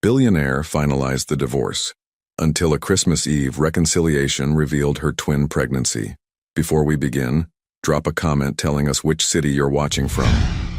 Billionaire finalized the divorce. Until a Christmas Eve reconciliation revealed her twin pregnancy. Before we begin, drop a comment telling us which city you're watching from.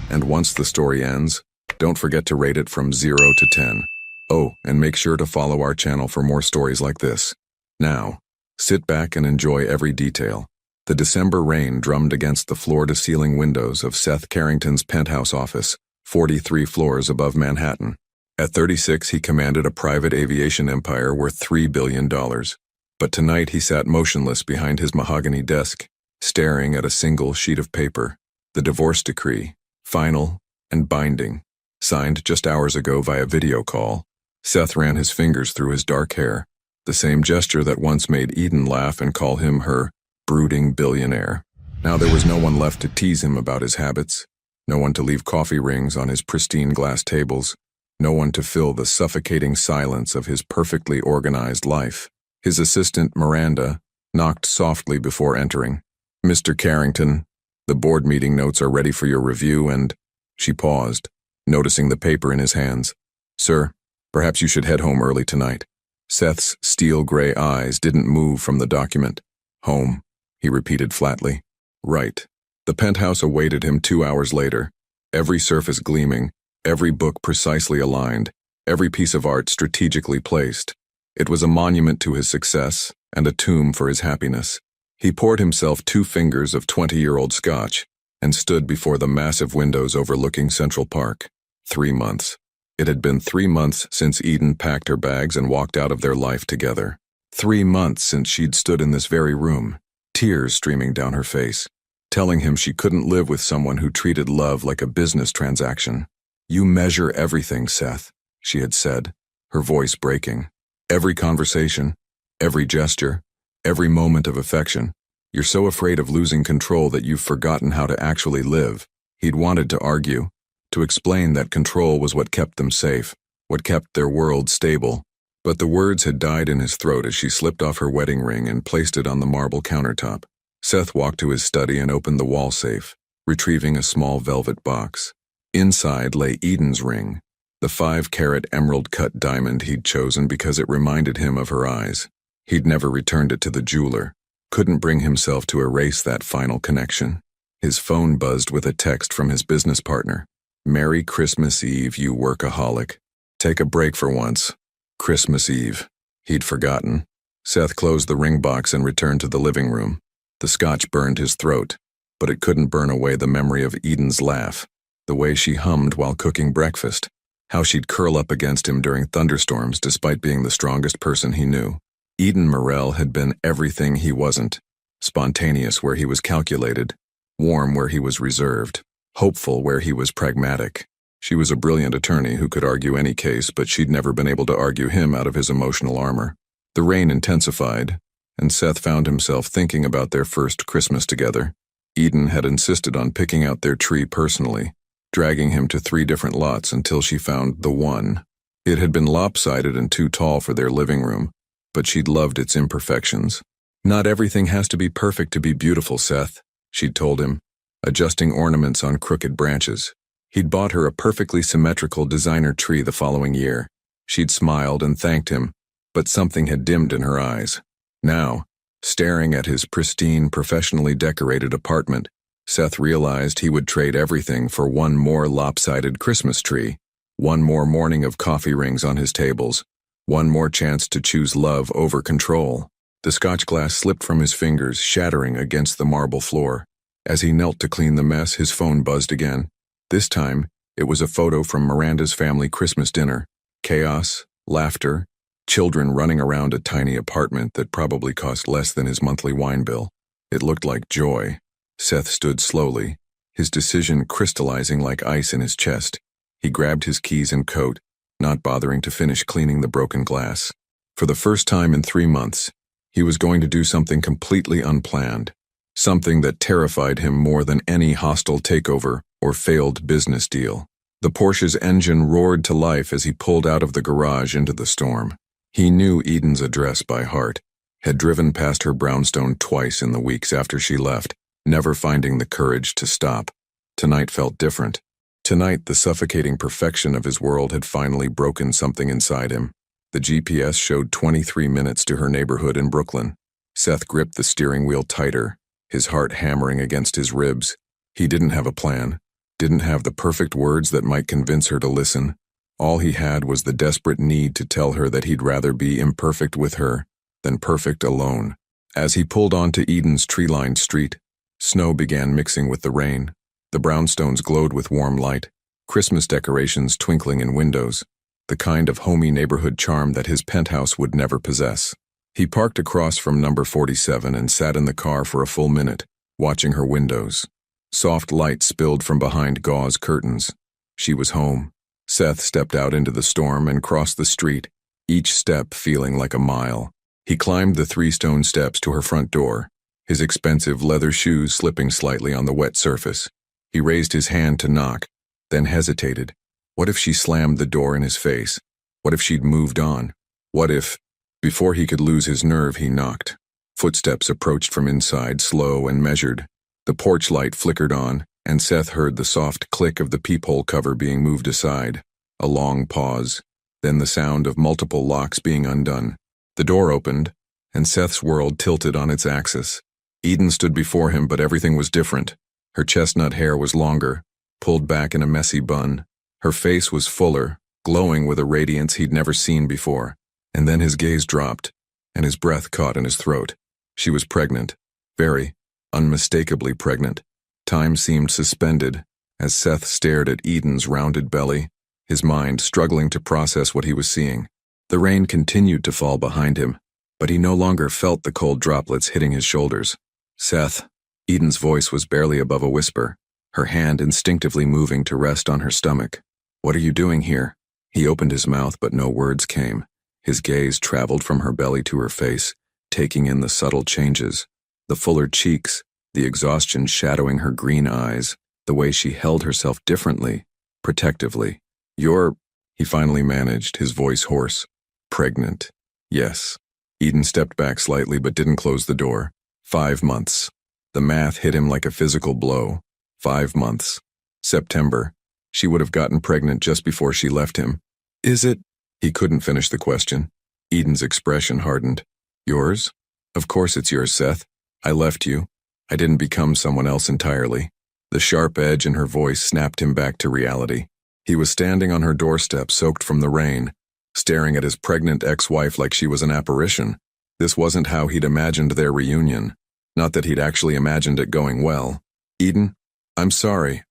And once the story ends, don't forget to rate it from 0 to 10. Oh, and make sure to follow our channel for more stories like this. Now, sit back and enjoy every detail. The December rain drummed against the floor-to-ceiling windows of Seth Carrington's penthouse office, 43 floors above Manhattan. At 36, he commanded a private aviation empire worth $3 billion. But tonight he sat motionless behind his mahogany desk, staring at a single sheet of paper. The divorce decree, final and binding, signed just hours ago via video call. Seth ran his fingers through his dark hair, the same gesture that once made Eden laugh and call him her brooding billionaire. Now there was no one left to tease him about his habits, no one to leave coffee rings on his pristine glass tables, no one to fill the suffocating silence of his perfectly organized life. His assistant, Miranda, knocked softly before entering. "Mr. Carrington, the board meeting notes are ready for your review," and she paused, noticing the paper in his hands. "Sir, perhaps you should head home early tonight." Seth's steel-gray eyes didn't move from the document. "Home," he repeated flatly. "Right." The penthouse awaited him 2 hours later, every surface gleaming, every book precisely aligned, every piece of art strategically placed. It was a monument to his success and a tomb for his happiness. He poured himself 2 fingers of 20-year-old scotch and stood before the massive windows overlooking Central Park. 3 months. It had been 3 months since Eden packed her bags and walked out of their life together. 3 months since she'd stood in this very room, tears streaming down her face, telling him she couldn't live with someone who treated love like a business transaction. "You measure everything, Seth," she had said, her voice breaking. "Every conversation, every gesture, every moment of affection. You're so afraid of losing control that you've forgotten how to actually live." He'd wanted to argue, to explain that control was what kept them safe, what kept their world stable. But the words had died in his throat as she slipped off her wedding ring and placed it on the marble countertop. Seth walked to his study and opened the wall safe, retrieving a small velvet box. Inside lay Eden's ring, the 5-carat emerald-cut diamond he'd chosen because it reminded him of her eyes. He'd never returned it to the jeweler, couldn't bring himself to erase that final connection. His phone buzzed with a text from his business partner. "Merry Christmas Eve, you workaholic. Take a break for once." Christmas Eve. He'd forgotten. Seth closed the ring box and returned to the living room. The scotch burned his throat, but it couldn't burn away the memory of Eden's laugh, the way she hummed while cooking breakfast, how she'd curl up against him during thunderstorms despite being the strongest person he knew. Eden Morrell had been everything he wasn't, spontaneous where he was calculated, warm where he was reserved, hopeful where he was pragmatic. She was a brilliant attorney who could argue any case, but she'd never been able to argue him out of his emotional armor. The rain intensified, and Seth found himself thinking about their first Christmas together. Eden had insisted on picking out their tree personally, dragging him to 3 different lots until she found the one. It had been lopsided and too tall for their living room, but she'd loved its imperfections. "Not everything has to be perfect to be beautiful, Seth," she'd told him, adjusting ornaments on crooked branches. He'd bought her a perfectly symmetrical designer tree the following year. She'd smiled and thanked him, but something had dimmed in her eyes. Now, staring at his pristine, professionally decorated apartment, Seth realized he would trade everything for one more lopsided Christmas tree, one more morning of coffee rings on his tables, one more chance to choose love over control. The scotch glass slipped from his fingers, shattering against the marble floor. As he knelt to clean the mess, his phone buzzed again. This time, it was a photo from Miranda's family Christmas dinner. Chaos, laughter, children running around a tiny apartment that probably cost less than his monthly wine bill. It looked like joy. Seth stood slowly, his decision crystallizing like ice in his chest. He grabbed his keys and coat, not bothering to finish cleaning the broken glass. For the first time in 3 months, he was going to do something completely unplanned, something that terrified him more than any hostile takeover or failed business deal. The Porsche's engine roared to life as he pulled out of the garage into the storm. He knew Eden's address by heart, had driven past her brownstone twice in the weeks after she left, never finding the courage to stop. Tonight felt different. Tonight, the suffocating perfection of his world had finally broken something inside him. The GPS showed 23 minutes to her neighborhood in Brooklyn. Seth gripped the steering wheel tighter, his heart hammering against his ribs. He didn't have a plan, didn't have the perfect words that might convince her to listen. All he had was the desperate need to tell her that he'd rather be imperfect with her than perfect alone. As he pulled onto Eden's tree-lined street, snow began mixing with the rain. The brownstones glowed with warm light, Christmas decorations twinkling in windows, the kind of homey neighborhood charm that his penthouse would never possess. He parked across from number 47 and sat in the car for a full minute, watching her windows. Soft light spilled from behind gauze curtains. She was home. Seth stepped out into the storm and crossed the street, each step feeling like a mile. He climbed the 3 stone steps to her front door, his expensive leather shoes slipping slightly on the wet surface. He raised his hand to knock, then hesitated. What if she slammed the door in his face? What if she'd moved on? What if... Before he could lose his nerve, he knocked. Footsteps approached from inside, slow and measured. The porch light flickered on, and Seth heard the soft click of the peephole cover being moved aside. A long pause, then the sound of multiple locks being undone. The door opened, and Seth's world tilted on its axis. Eden stood before him, but everything was different. Her chestnut hair was longer, pulled back in a messy bun. Her face was fuller, glowing with a radiance he'd never seen before. And then his gaze dropped, and his breath caught in his throat. She was pregnant. Very, unmistakably pregnant. Time seemed suspended as Seth stared at Eden's rounded belly, his mind struggling to process what he was seeing. The rain continued to fall behind him, but he no longer felt the cold droplets hitting his shoulders. Seth. Eden's voice was barely above a whisper, her hand instinctively moving to rest on her stomach. What are you doing here? He opened his mouth, but no words came. His gaze traveled from her belly to her face, taking in the subtle changes. The fuller cheeks, the exhaustion shadowing her green eyes, the way she held herself differently, protectively. He finally managed, his voice hoarse. Pregnant. Yes. Eden stepped back slightly but didn't close the door. 5 months. The math hit him like a physical blow. 5 months. September. She would have gotten pregnant just before she left him. Is it? He couldn't finish the question. Eden's expression hardened. Yours? Of course it's yours, Seth. I left you. I didn't become someone else entirely. The sharp edge in her voice snapped him back to reality. He was standing on her doorstep, soaked from the rain, staring at his pregnant ex-wife like she was an apparition. This wasn't how he'd imagined their reunion. Not that he'd actually imagined it going well. Eden, I'm sorry.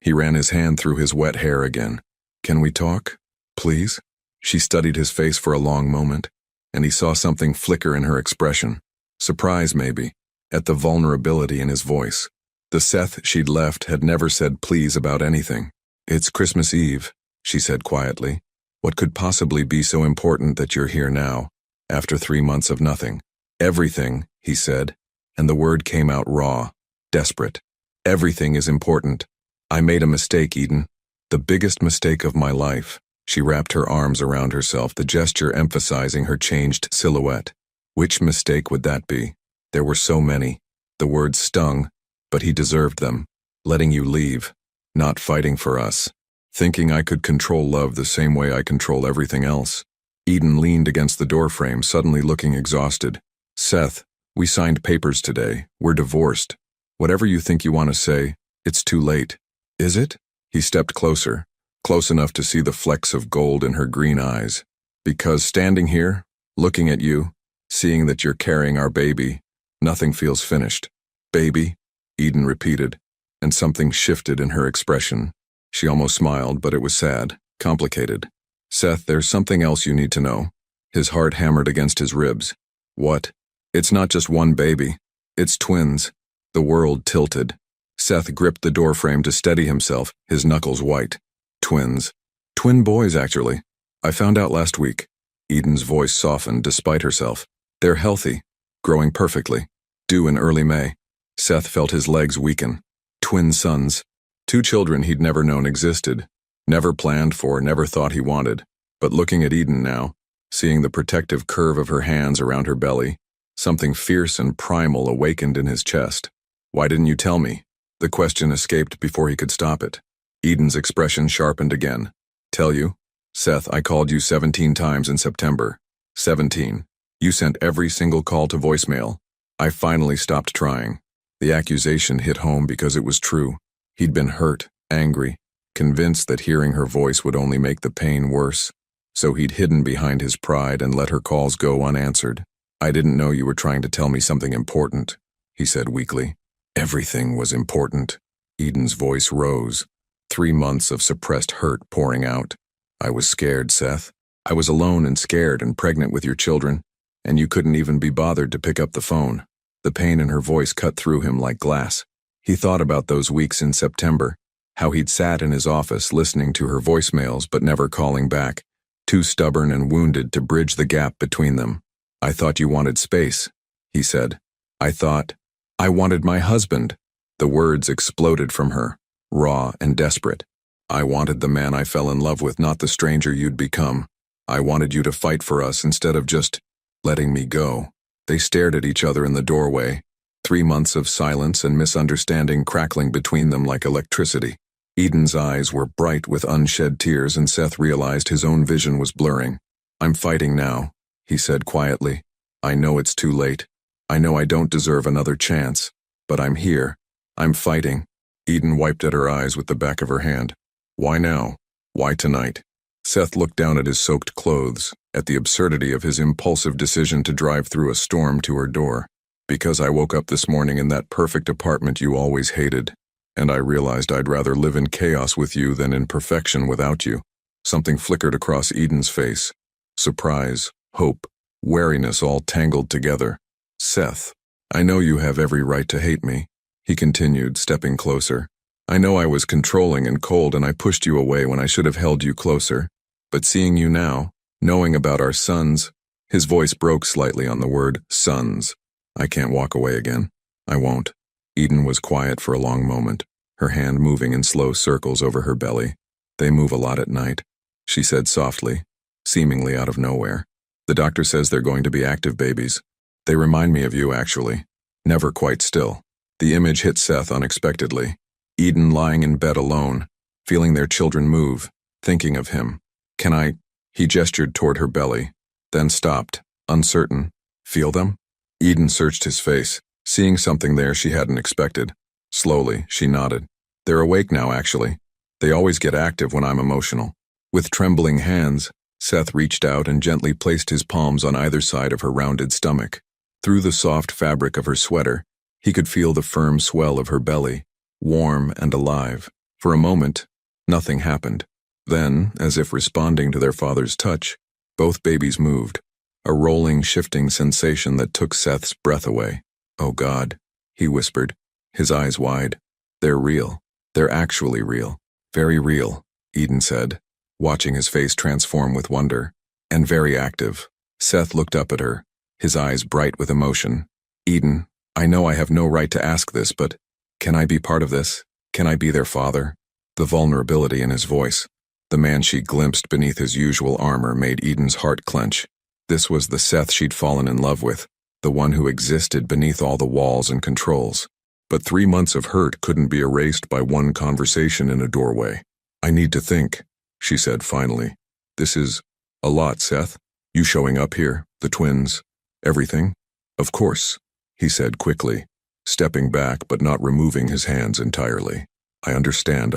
He ran his hand through his wet hair again. Can we talk? Please? She studied his face for a long moment, and he saw something flicker in her expression. Surprise, maybe, at the vulnerability in his voice. The Seth she'd left had never said please about anything. It's Christmas Eve, she said quietly. What could possibly be so important that you're here now, after 3 months of nothing? Everything, he said, and the word came out raw, desperate. Everything is important. I made a mistake, Eden. The biggest mistake of my life. She wrapped her arms around herself, the gesture emphasizing her changed silhouette. Which mistake would that be? There were so many. The words stung, but he deserved them. Letting you leave. Not fighting for us. Thinking I could control love the same way I control everything else. Eden leaned against the doorframe, suddenly looking exhausted. Seth, we signed papers today. We're divorced. Whatever you think you want to say, it's too late. Is it? He stepped closer, close enough to see the flecks of gold in her green eyes. Because standing here, looking at you, seeing that you're carrying our baby, nothing feels finished. Baby? Eden repeated, and something shifted in her expression. She almost smiled, but it was sad, complicated. Seth, there's something else you need to know. His heart hammered against his ribs. What? It's not just one baby. It's twins. The world tilted. Seth gripped the doorframe to steady himself, his knuckles white. Twins. Twin boys, actually. I found out last week. Eden's voice softened despite herself. They're healthy, growing perfectly. Due in early May. Seth felt his legs weaken. Twin sons. 2 children he'd never known existed. Never planned for, never thought he wanted. But looking at Eden now, seeing the protective curve of her hands around her belly, something fierce and primal awakened in his chest. Why didn't you tell me? The question escaped before he could stop it. Eden's expression sharpened again. Tell you? Seth, I called you 17 times in September. 17. You sent every single call to voicemail. I finally stopped trying. The accusation hit home because it was true. He'd been hurt, angry, convinced that hearing her voice would only make the pain worse. So he'd hidden behind his pride and let her calls go unanswered. I didn't know you were trying to tell me something important, he said weakly. Everything was important. Eden's voice rose. 3 months of suppressed hurt pouring out. I was scared, Seth. I was alone and scared and pregnant with your children, and you couldn't even be bothered to pick up the phone. The pain in her voice cut through him like glass. He thought about those weeks in September, how he'd sat in his office listening to her voicemails but never calling back, too stubborn and wounded to bridge the gap between them. I thought you wanted space, he said. I wanted my husband. The words exploded from her, raw and desperate. I wanted the man I fell in love with, not the stranger you'd become. I wanted you to fight for us instead of just letting me go. They stared at each other in the doorway, 3 months of silence and misunderstanding crackling between them like electricity. Eden's eyes were bright with unshed tears, and Seth realized his own vision was blurring. I'm fighting now, he said quietly. I know it's too late. I know I don't deserve another chance, but I'm here. I'm fighting. Eden wiped at her eyes with the back of her hand. Why now? Why tonight? Seth looked down at his soaked clothes, at the absurdity of his impulsive decision to drive through a storm to her door. Because I woke up this morning in that perfect apartment you always hated, and I realized I'd rather live in chaos with you than in perfection without you. Something flickered across Eden's face. Surprise, hope, wariness all tangled together. Seth, I know you have every right to hate me, he continued, stepping closer. I know I was controlling and cold and I pushed you away when I should have held you closer. But seeing you now, knowing about our sons, his voice broke slightly on the word sons. I can't walk away again. I won't. Eden was quiet for a long moment, her hand moving in slow circles over her belly. They move a lot at night, she said softly, seemingly out of nowhere. The doctor says they're going to be active babies. They remind me of you, actually. Never quite still. The image hit Seth unexpectedly. Eden lying in bed alone, feeling their children move, thinking of him. Can I? He gestured toward her belly, then stopped, uncertain. Feel them? Eden searched his face, seeing something there she hadn't expected. Slowly, she nodded. They're awake now, actually. They always get active when I'm emotional. With trembling hands, Seth reached out and gently placed his palms on either side of her rounded stomach. Through the soft fabric of her sweater, he could feel the firm swell of her belly, warm and alive. For a moment, nothing happened. Then, as if responding to their father's touch, both babies moved, a rolling, shifting sensation that took Seth's breath away. Oh God, he whispered, his eyes wide. They're real. They're actually real. Very real, Eden said, watching his face transform with wonder. And very active. Seth looked up at her, his eyes bright with emotion. Eden, I know I have no right to ask this, but can I be part of this? Can I be their father? The vulnerability in his voice, the man she glimpsed beneath his usual armor, made Eden's heart clench. This was the Seth she'd fallen in love with, the one who existed beneath all the walls and controls. But 3 months of hurt couldn't be erased by one conversation in a doorway. I need to think, she said finally. This is a lot, Seth. You showing up here, the twins, everything? Of course, he said quickly, stepping back but not removing his hands entirely. I understand.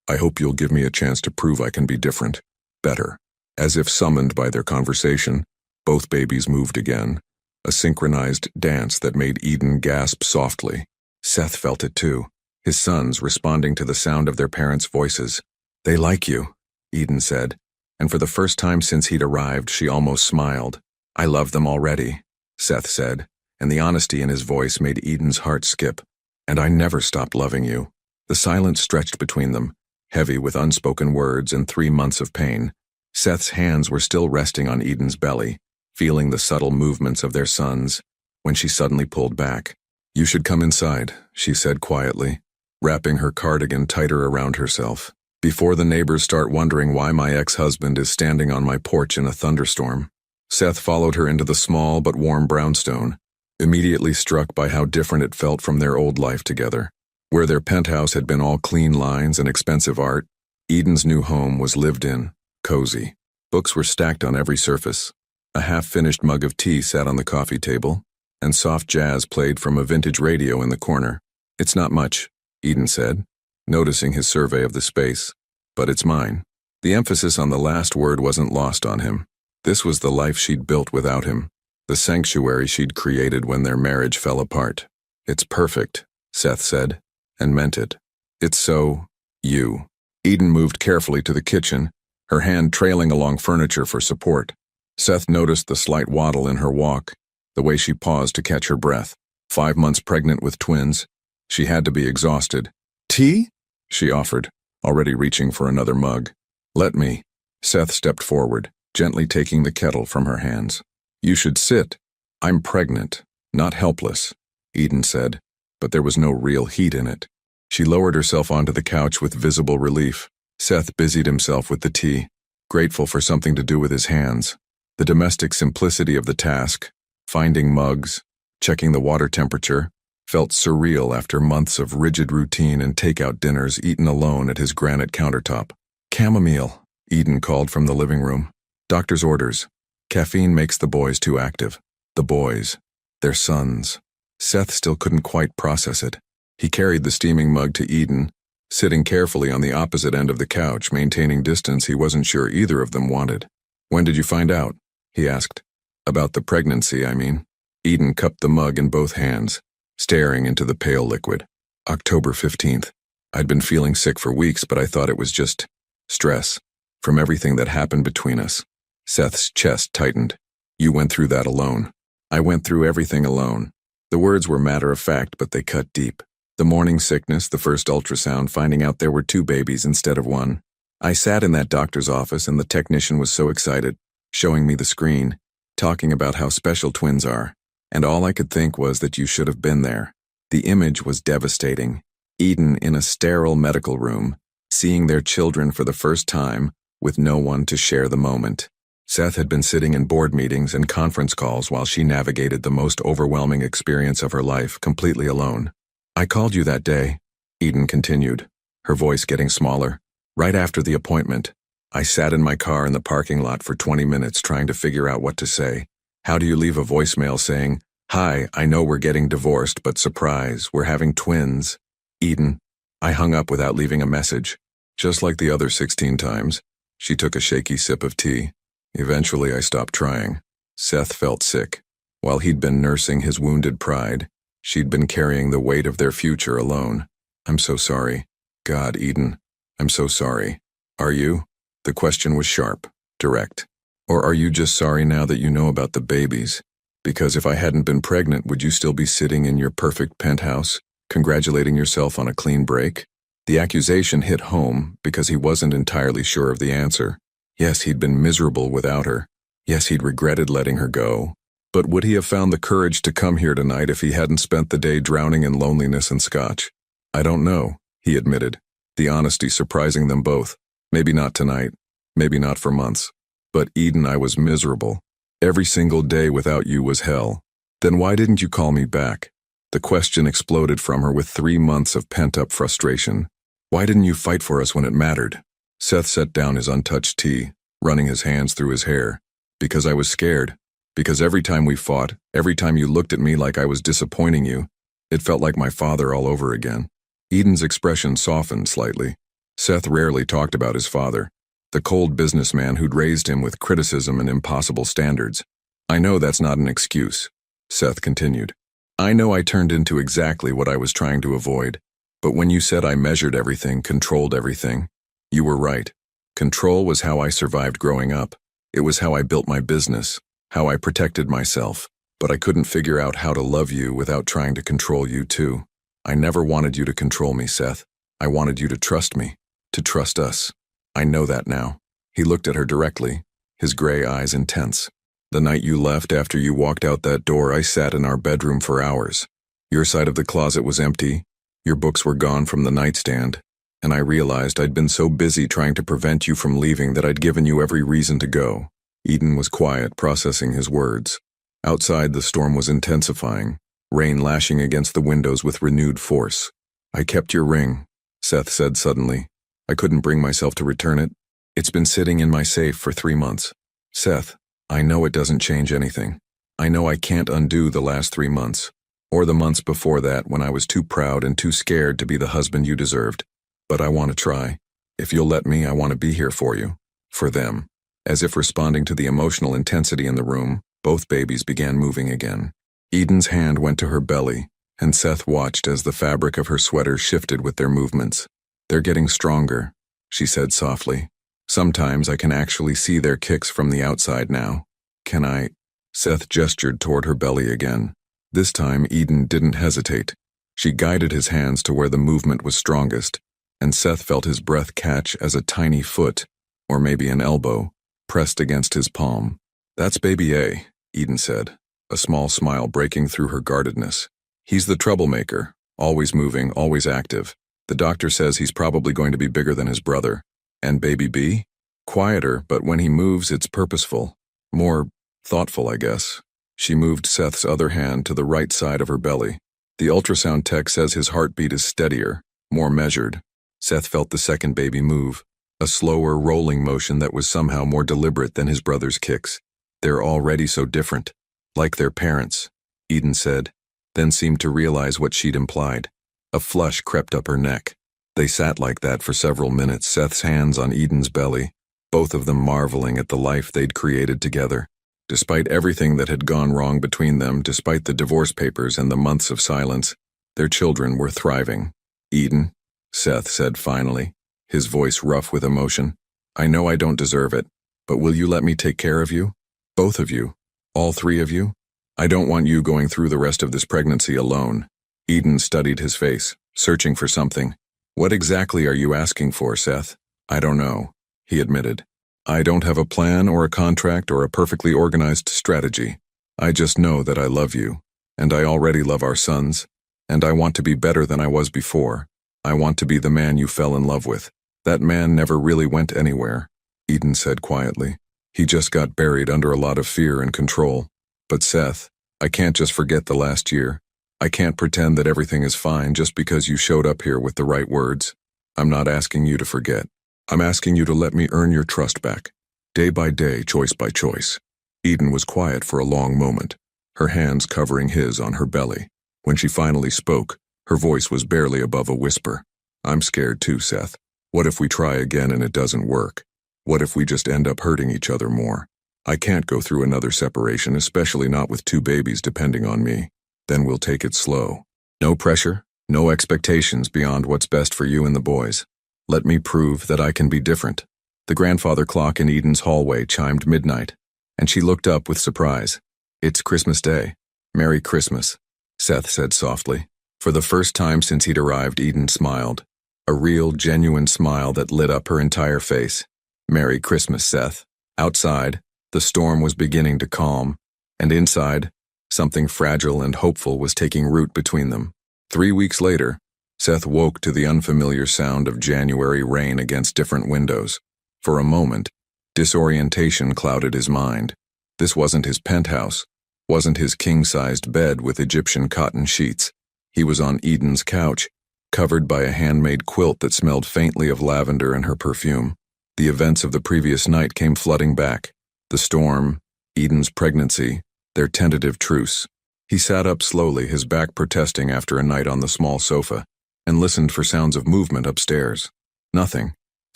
I hope you'll give me a chance to prove I can be different, better. As if summoned by their conversation, both babies moved again, a synchronized dance that made Eden gasp softly. Seth felt it too, his sons responding to the sound of their parents' voices. They like you, Eden said, and for the first time since he'd arrived, she almost smiled. I love them already, Seth said, and the honesty in his voice made Eden's heart skip. And I never stopped loving you. The silence stretched between them, heavy with unspoken words and 3 months of pain. Seth's hands were still resting on Eden's belly, feeling the subtle movements of their sons, when she suddenly pulled back. You should come inside, she said quietly, wrapping her cardigan tighter around herself. Before the neighbors start wondering why my ex-husband is standing on my porch in a thunderstorm. Seth followed her into the small but warm brownstone, immediately struck by how different it felt from their old life together. Where their penthouse had been all clean lines and expensive art, Eden's new home was lived in, cozy. Books were stacked on every surface. A half-finished mug of tea sat on the coffee table, and soft jazz played from a vintage radio in the corner. "It's not much," Eden said, noticing his survey of the space, "but it's mine." The emphasis on the last word wasn't lost on him. This was the life she'd built without him, the sanctuary she'd created when their marriage fell apart. "It's perfect," Seth said, and meant it. "It's so, you." Eden moved carefully to the kitchen, her hand trailing along furniture for support. Seth noticed the slight waddle in her walk, the way she paused to catch her breath. 5 months pregnant with twins, she had to be exhausted. "Tea?" she offered, already reaching for another mug. "Let me." Seth stepped forward, gently taking the kettle from her hands. "You should sit." "I'm pregnant, not helpless," Eden said, but there was no real heat in it. She lowered herself onto the couch with visible relief. Seth busied himself with the tea, grateful for something to do with his hands. The domestic simplicity of the task, finding mugs, checking the water temperature, felt surreal after months of rigid routine and takeout dinners eaten alone at his granite countertop. "Chamomile," Eden called from the living room. "Doctor's orders. Caffeine makes the boys too active." The boys. Their sons. Seth still couldn't quite process it. He carried the steaming mug to Eden, sitting carefully on the opposite end of the couch, maintaining distance he wasn't sure either of them wanted. "When did you find out?" he asked. "About the pregnancy, I mean." Eden cupped the mug in both hands, staring into the pale liquid. "October 15th. I'd been feeling sick for weeks, but I thought it was just stress from everything that happened between us." Seth's chest tightened. "You went through that alone." "I went through everything alone." The words were matter of fact, but they cut deep. The morning sickness, the first ultrasound, finding out there were 2 babies instead of 1. I sat in that doctor's office and the technician was so excited, showing me the screen, talking about how special twins are. And all I could think was that you should have been there. The image was devastating. Eden in a sterile medical room, seeing their children for the first time, with no one to share the moment. Seth had been sitting in board meetings and conference calls while she navigated the most overwhelming experience of her life completely alone. "I called you that day," Eden continued, her voice getting smaller. "Right after the appointment, I sat in my car in the parking lot for 20 minutes trying to figure out what to say. How do you leave a voicemail saying, 'Hi, I know we're getting divorced, but surprise, we're having twins'?" "Eden." I hung up without leaving a message. Just like the other 16 times, she took a shaky sip of tea. "Eventually I stopped trying." Seth felt sick. While he'd been nursing his wounded pride, she'd been carrying the weight of their future alone. "I'm so sorry." "God, Eden, I'm so sorry." "Are you?" The question was sharp, direct. "Or are you just sorry now that you know about the babies? Because if I hadn't been pregnant, would you still be sitting in your perfect penthouse, congratulating yourself on a clean break?" The accusation hit home because he wasn't entirely sure of the answer. Yes, he'd been miserable without her. Yes, he'd regretted letting her go. But would he have found the courage to come here tonight if he hadn't spent the day drowning in loneliness and scotch? "I don't know," he admitted, the honesty surprising them both. "Maybe not tonight, maybe not for months. But Eden, I was miserable. Every single day without you was hell." "Then why didn't you call me back?" The question exploded from her with 3 months of pent-up frustration. "Why didn't you fight for us when it mattered?" Seth set down his untouched tea, running his hands through his hair. "Because I was scared. Because every time we fought, every time you looked at me like I was disappointing you, it felt like my father all over again." Eden's expression softened slightly. Seth rarely talked about his father, the cold businessman who'd raised him with criticism and impossible standards. "I know that's not an excuse," Seth continued. "I know I turned into exactly what I was trying to avoid. But when you said I measured everything, controlled everything, you were right. Control was how I survived growing up. It was how I built my business, how I protected myself. But I couldn't figure out how to love you without trying to control you too. I never wanted you to control me, Seth. I wanted you to trust me, to trust us. I know that now." He looked at her directly, his gray eyes intense. "The night you left after you walked out that door, I sat in our bedroom for hours. Your side of the closet was empty, your books were gone from the nightstand, and I realized I'd been so busy trying to prevent you from leaving that I'd given you every reason to go." Eden was quiet, processing his words. Outside, the storm was intensifying, rain lashing against the windows with renewed force. I kept your ring, Seth said suddenly. I couldn't bring myself to return it. It's been sitting in my safe for 3 months. Seth, I know it doesn't change anything. I know I can't undo the last 3 months, or the months before that when I was too proud and too scared to be the husband you deserved. But I want to try. If you'll let me, I want to be here for you. For them. As if responding to the emotional intensity in the room, both babies began moving again. Eden's hand went to her belly, and Seth watched as the fabric of her sweater shifted with their movements. They're getting stronger, she said softly. Sometimes I can actually see their kicks from the outside now. Can I? Seth gestured toward her belly again. This time Eden didn't hesitate. She guided his hands to where the movement was strongest, and Seth felt his breath catch as a tiny foot, or maybe an elbow, pressed against his palm. That's baby A, Eden said, a small smile breaking through her guardedness. He's the troublemaker, always moving, always active. The doctor says he's probably going to be bigger than his brother. And baby B? Quieter, but when he moves, it's purposeful. More thoughtful, I guess. She moved Seth's other hand to the right side of her belly. The ultrasound tech says his heartbeat is steadier, more measured. Seth felt the second baby move, a slower rolling motion that was somehow more deliberate than his brother's kicks. They're already so different. Like their parents, Eden said, then seemed to realize what she'd implied. A flush crept up her neck. They sat like that for several minutes, Seth's hands on Eden's belly, both of them marveling at the life they'd created together. Despite everything that had gone wrong between them, despite the divorce papers and the months of silence, their children were thriving. Eden, Seth said finally, his voice rough with emotion, I know I don't deserve it, but will you let me take care of you? Both of you? All 3 of you? I don't want you going through the rest of this pregnancy alone. Eden studied his face, searching for something. What exactly are you asking for, Seth? I don't know, he admitted. I don't have a plan or a contract or a perfectly organized strategy. I just know that I love you, and I already love our sons, and I want to be better than I was before. I want to be the man you fell in love with. That man never really went anywhere, Eden said quietly. He just got buried under a lot of fear and control. But Seth, I can't just forget the last year. I can't pretend that everything is fine just because you showed up here with the right words. I'm not asking you to forget. I'm asking you to let me earn your trust back. Day by day, choice by choice. Eden was quiet for a long moment, her hands covering his on her belly. When she finally spoke, her voice was barely above a whisper. I'm scared too, Seth. What if we try again and it doesn't work? What if we just end up hurting each other more? I can't go through another separation, especially not with 2 babies depending on me. Then we'll take it slow. No pressure, no expectations beyond what's best for you and the boys. Let me prove that I can be different. The grandfather clock in Eden's hallway chimed midnight, and she looked up with surprise. It's Christmas Day. Merry Christmas, Seth said softly. For the first time since he'd arrived, Eden smiled. A real, genuine smile that lit up her entire face. Merry Christmas, Seth. Outside, the storm was beginning to calm, and inside, something fragile and hopeful was taking root between them. 3 weeks later, Seth woke to the unfamiliar sound of January rain against different windows. For a moment, disorientation clouded his mind. This wasn't his penthouse, wasn't his king-sized bed with Egyptian cotton sheets. He was on Eden's couch, covered by a handmade quilt that smelled faintly of lavender and her perfume. The events of the previous night came flooding back. The storm, Eden's pregnancy, their tentative truce. He sat up slowly, his back protesting after a night on the small sofa, and listened for sounds of movement upstairs. Nothing.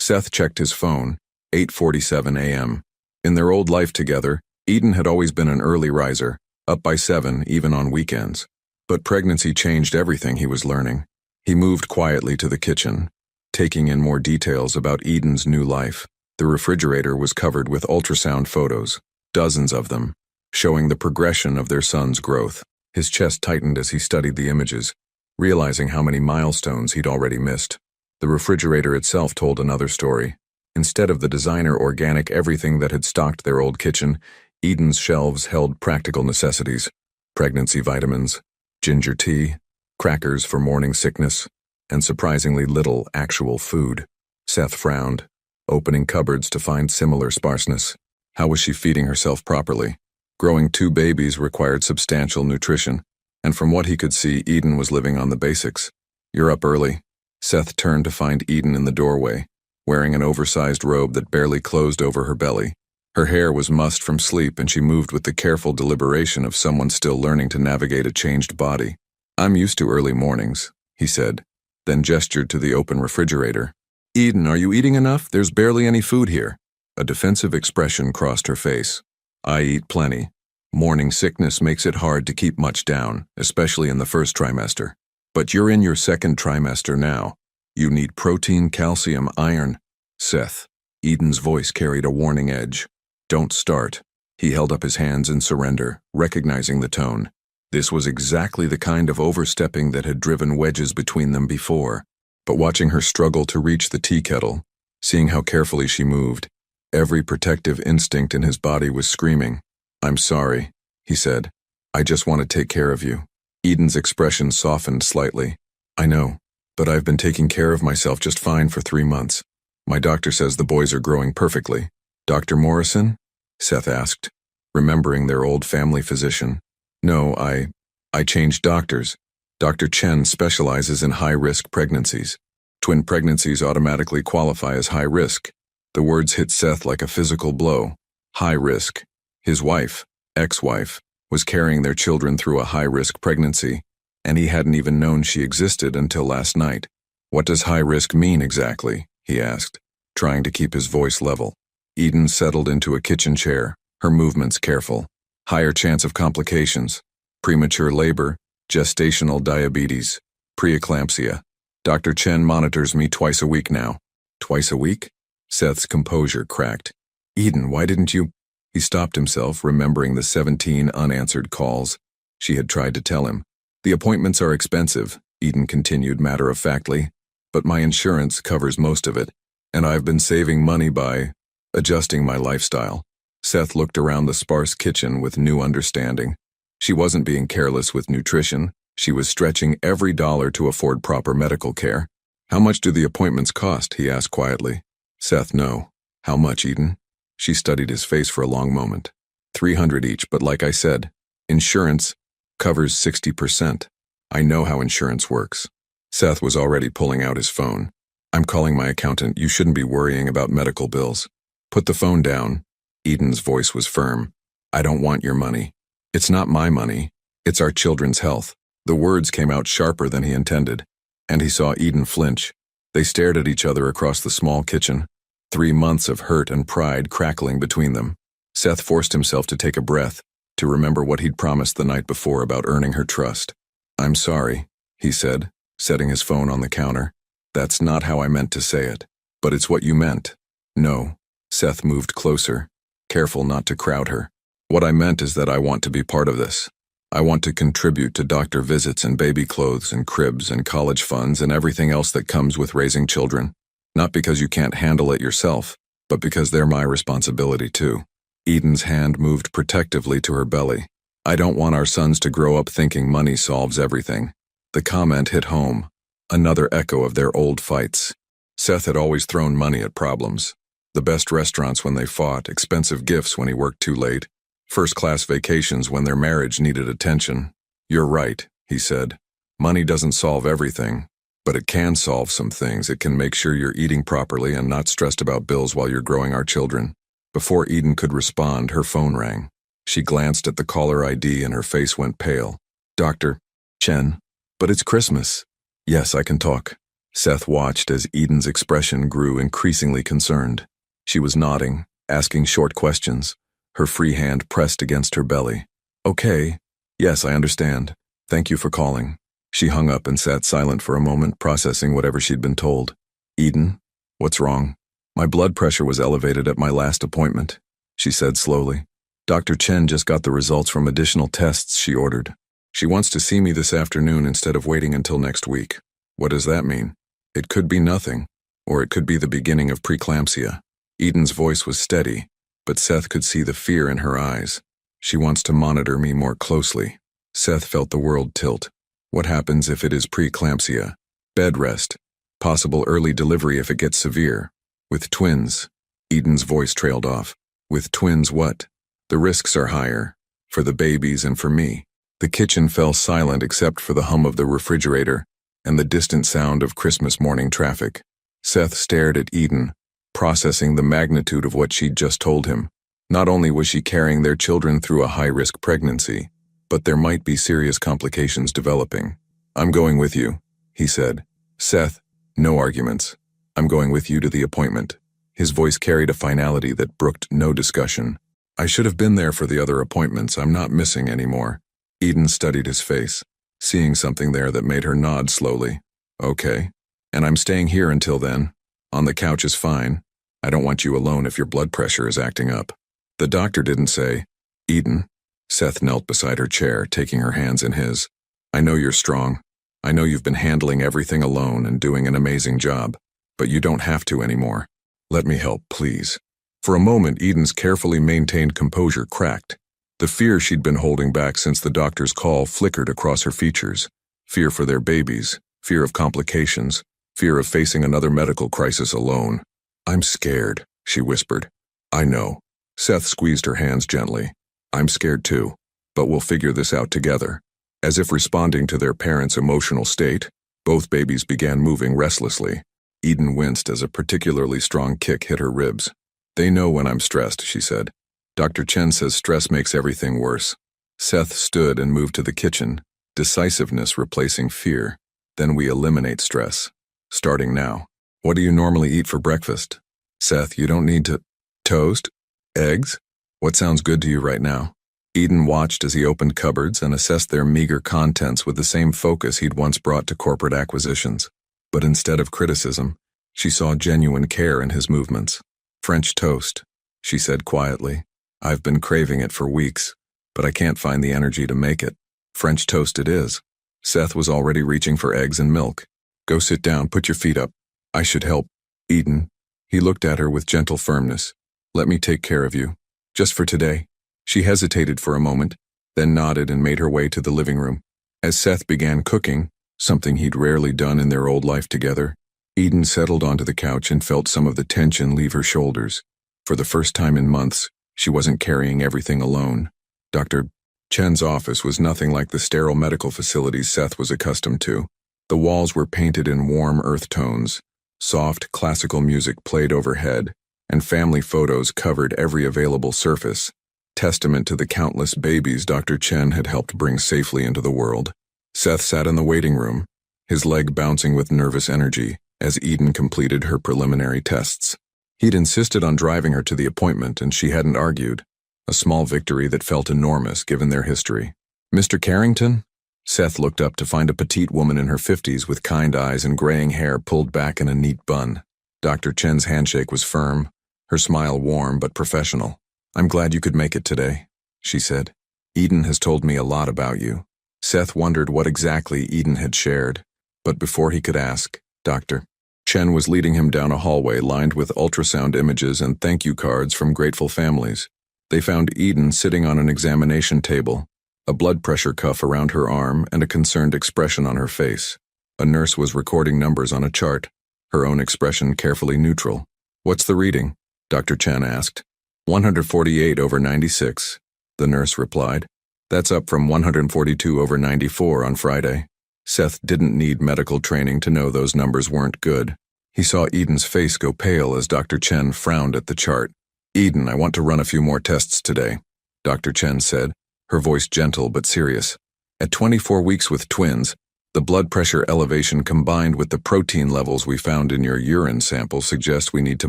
Seth checked his phone, 8:47 a.m. In their old life together, Eden had always been an early riser, up by 7 even on weekends. But pregnancy changed everything, he was learning. He moved quietly to the kitchen, taking in more details about Eden's new life. The refrigerator was covered with ultrasound photos, dozens of them, showing the progression of their son's growth. His chest tightened as he studied the images, realizing how many milestones he'd already missed. The refrigerator itself told another story. Instead of the designer organic everything that had stocked their old kitchen, Eden's shelves held practical necessities, pregnancy vitamins, ginger tea, crackers for morning sickness, and surprisingly little actual food. Seth frowned, opening cupboards to find similar sparseness. How was she feeding herself properly? Growing 2 babies required substantial nutrition, and from what he could see, Eden was living on the basics. You're up early. Seth turned to find Eden in the doorway, wearing an oversized robe that barely closed over her belly. Her hair was mussed from sleep and she moved with the careful deliberation of someone still learning to navigate a changed body. I'm used to early mornings, he said, then gestured to the open refrigerator. Eden, are you eating enough? There's barely any food here. A defensive expression crossed her face. I eat plenty. Morning sickness makes it hard to keep much down, especially in the first trimester. But you're in your second trimester now. You need protein, calcium, iron. Seth. Eden's voice carried a warning edge. Don't start. He held up his hands in surrender, recognizing the tone. This was exactly the kind of overstepping that had driven wedges between them before. But watching her struggle to reach the tea kettle, seeing how carefully she moved, every protective instinct in his body was screaming. I'm sorry, he said. I just want to take care of you. Eden's expression softened slightly. I know, but I've been taking care of myself just fine for 3 months. My doctor says the boys are growing perfectly. Dr. Morrison? Seth asked, remembering their old family physician. No, I changed doctors. Dr. Chen specializes in high-risk pregnancies. Twin pregnancies automatically qualify as high risk. The words hit Seth like a physical blow. High risk. His wife, ex-wife, was carrying their children through a high-risk pregnancy, and he hadn't even known she existed until last night. What does high risk mean exactly? He asked, trying to keep his voice level. Eden settled into a kitchen chair, her movements careful. Higher chance of complications. Premature labor, gestational diabetes, preeclampsia. Dr. Chen monitors me twice a week now. Twice a week? Seth's composure cracked. Eden, why didn't you? He stopped himself, remembering the 17 unanswered calls. She had tried to tell him. The appointments are expensive, Eden continued matter-of-factly, but my insurance covers most of it, and I've been saving money by adjusting my lifestyle. Seth looked around the sparse kitchen with new understanding. She wasn't being careless with nutrition. She was stretching every dollar to afford proper medical care. How much do the appointments cost? He asked quietly. Seth, no. How much, Eden? She studied his face for a long moment. 300 each, but like I said, insurance covers 60%. I know how insurance works. Seth was already pulling out his phone. I'm calling my accountant. You shouldn't be worrying about medical bills. Put the phone down. Eden's voice was firm. I don't want your money. It's not my money. It's our children's health. The words came out sharper than he intended, and he saw Eden flinch. They stared at each other across the small kitchen, 3 months of hurt and pride crackling between them. Seth forced himself to take a breath, to remember what he'd promised the night before about earning her trust. I'm sorry, he said, setting his phone on the counter. That's not how I meant to say it, but it's what you meant. No. Seth moved closer, careful not to crowd her. What I meant is that I want to be part of this. I want to contribute to doctor visits and baby clothes and cribs and college funds and everything else that comes with raising children. Not because you can't handle it yourself, but because they're my responsibility too. Eden's hand moved protectively to her belly. I don't want our sons to grow up thinking money solves everything. The comment hit home, another echo of their old fights. Seth had always thrown money at problems. The best restaurants when they fought, expensive gifts when he worked too late, first-class vacations when their marriage needed attention. You're right, he said. Money doesn't solve everything, but it can solve some things. It can make sure you're eating properly and not stressed about bills while you're growing our children. Before Eden could respond, her phone rang. She glanced at the caller ID and her face went pale. Dr. Chen, but it's Christmas. Yes, I can talk. Seth watched as Eden's expression grew increasingly concerned. She was nodding, asking short questions, her free hand pressed against her belly. Okay. Yes, I understand. Thank you for calling. She hung up and sat silent for a moment, processing whatever she'd been told. Eden, what's wrong? My blood pressure was elevated at my last appointment, she said slowly. Dr. Chen just got the results from additional tests she ordered. She wants to see me this afternoon instead of waiting until next week. What does that mean? It could be nothing, or it could be the beginning of preeclampsia. Eden's voice was steady, but Seth could see the fear in her eyes. She wants to monitor me more closely. Seth felt the world tilt. What happens if it is preeclampsia? Bed rest. Possible early delivery if it gets severe. With twins. Eden's voice trailed off. With twins what? The risks are higher. For the babies and for me. The kitchen fell silent except for the hum of the refrigerator, and the distant sound of Christmas morning traffic. Seth stared at Eden, processing the magnitude of what she'd just told him. Not only was she carrying their children through a high-risk pregnancy, but there might be serious complications developing. "I'm going with you," he said. "Seth, no arguments. I'm going with you to the appointment." His voice carried a finality that brooked no discussion. "I should have been there for the other appointments. I'm not missing anymore." Eden studied his face, seeing something there that made her nod slowly. "Okay. And I'm staying here until then. On the couch is fine. I don't want you alone if your blood pressure is acting up." The doctor didn't say. "Eden." Seth knelt beside her chair, taking her hands in his. "I know you're strong. I know you've been handling everything alone and doing an amazing job, but you don't have to anymore. Let me help, please." For a moment, Eden's carefully maintained composure cracked. The fear she'd been holding back since the doctor's call flickered across her features. Fear for their babies, fear of complications, fear of facing another medical crisis alone. "I'm scared," she whispered. "I know." Seth squeezed her hands gently. "I'm scared too, but we'll figure this out together." As if responding to their parents' emotional state, both babies began moving restlessly. Eden winced as a particularly strong kick hit her ribs. "They know when I'm stressed," she said. "Dr. Chen says stress makes everything worse." Seth stood and moved to the kitchen, decisiveness replacing fear. "Then we eliminate stress. Starting now. What do you normally eat for breakfast?" "Seth, you don't need to—" "Toast? Eggs? What sounds good to you right now?" Eden watched as he opened cupboards and assessed their meager contents with the same focus he'd once brought to corporate acquisitions. But instead of criticism, she saw genuine care in his movements. "French toast," she said quietly. "I've been craving it for weeks, but I can't find the energy to make it. French toast it is." Seth was already reaching for eggs and milk. "Go sit down, put your feet up. I should help." "Eden." He looked at her with gentle firmness. "Let me take care of you. Just for today." She hesitated for a moment, then nodded and made her way to the living room. As Seth began cooking, something he'd rarely done in their old life together, Eden settled onto the couch and felt some of the tension leave her shoulders. For the first time in months, she wasn't carrying everything alone. Dr. Chen's office was nothing like the sterile medical facilities Seth was accustomed to. The walls were painted in warm earth tones, soft classical music played overhead, and family photos covered every available surface, testament to the countless babies Dr. Chen had helped bring safely into the world. Seth sat in the waiting room, his leg bouncing with nervous energy as Eden completed her preliminary tests. He'd insisted on driving her to the appointment, and she hadn't argued, a small victory that felt enormous given their history. "Mr. Carrington?" Seth looked up to find a petite woman in her 50s with kind eyes and graying hair pulled back in a neat bun. Dr. Chen's handshake was firm, her smile warm but professional. "I'm glad you could make it today," she said. "Eden has told me a lot about you." Seth wondered what exactly Eden had shared, but before he could ask, Dr. Chen was leading him down a hallway lined with ultrasound images and thank you cards from grateful families. They found Eden sitting on an examination table, a blood pressure cuff around her arm and a concerned expression on her face. A nurse was recording numbers on a chart, her own expression carefully neutral. "What's the reading?" Dr. Chen asked. 148/96, the nurse replied. "That's up from 142/94 on Friday." Seth didn't need medical training to know those numbers weren't good. He saw Eden's face go pale as Dr. Chen frowned at the chart. "Eden, I want to run a few more tests today," Dr. Chen said, her voice gentle but serious. "At 24 weeks with twins, the blood pressure elevation combined with the protein levels we found in your urine sample suggest we need to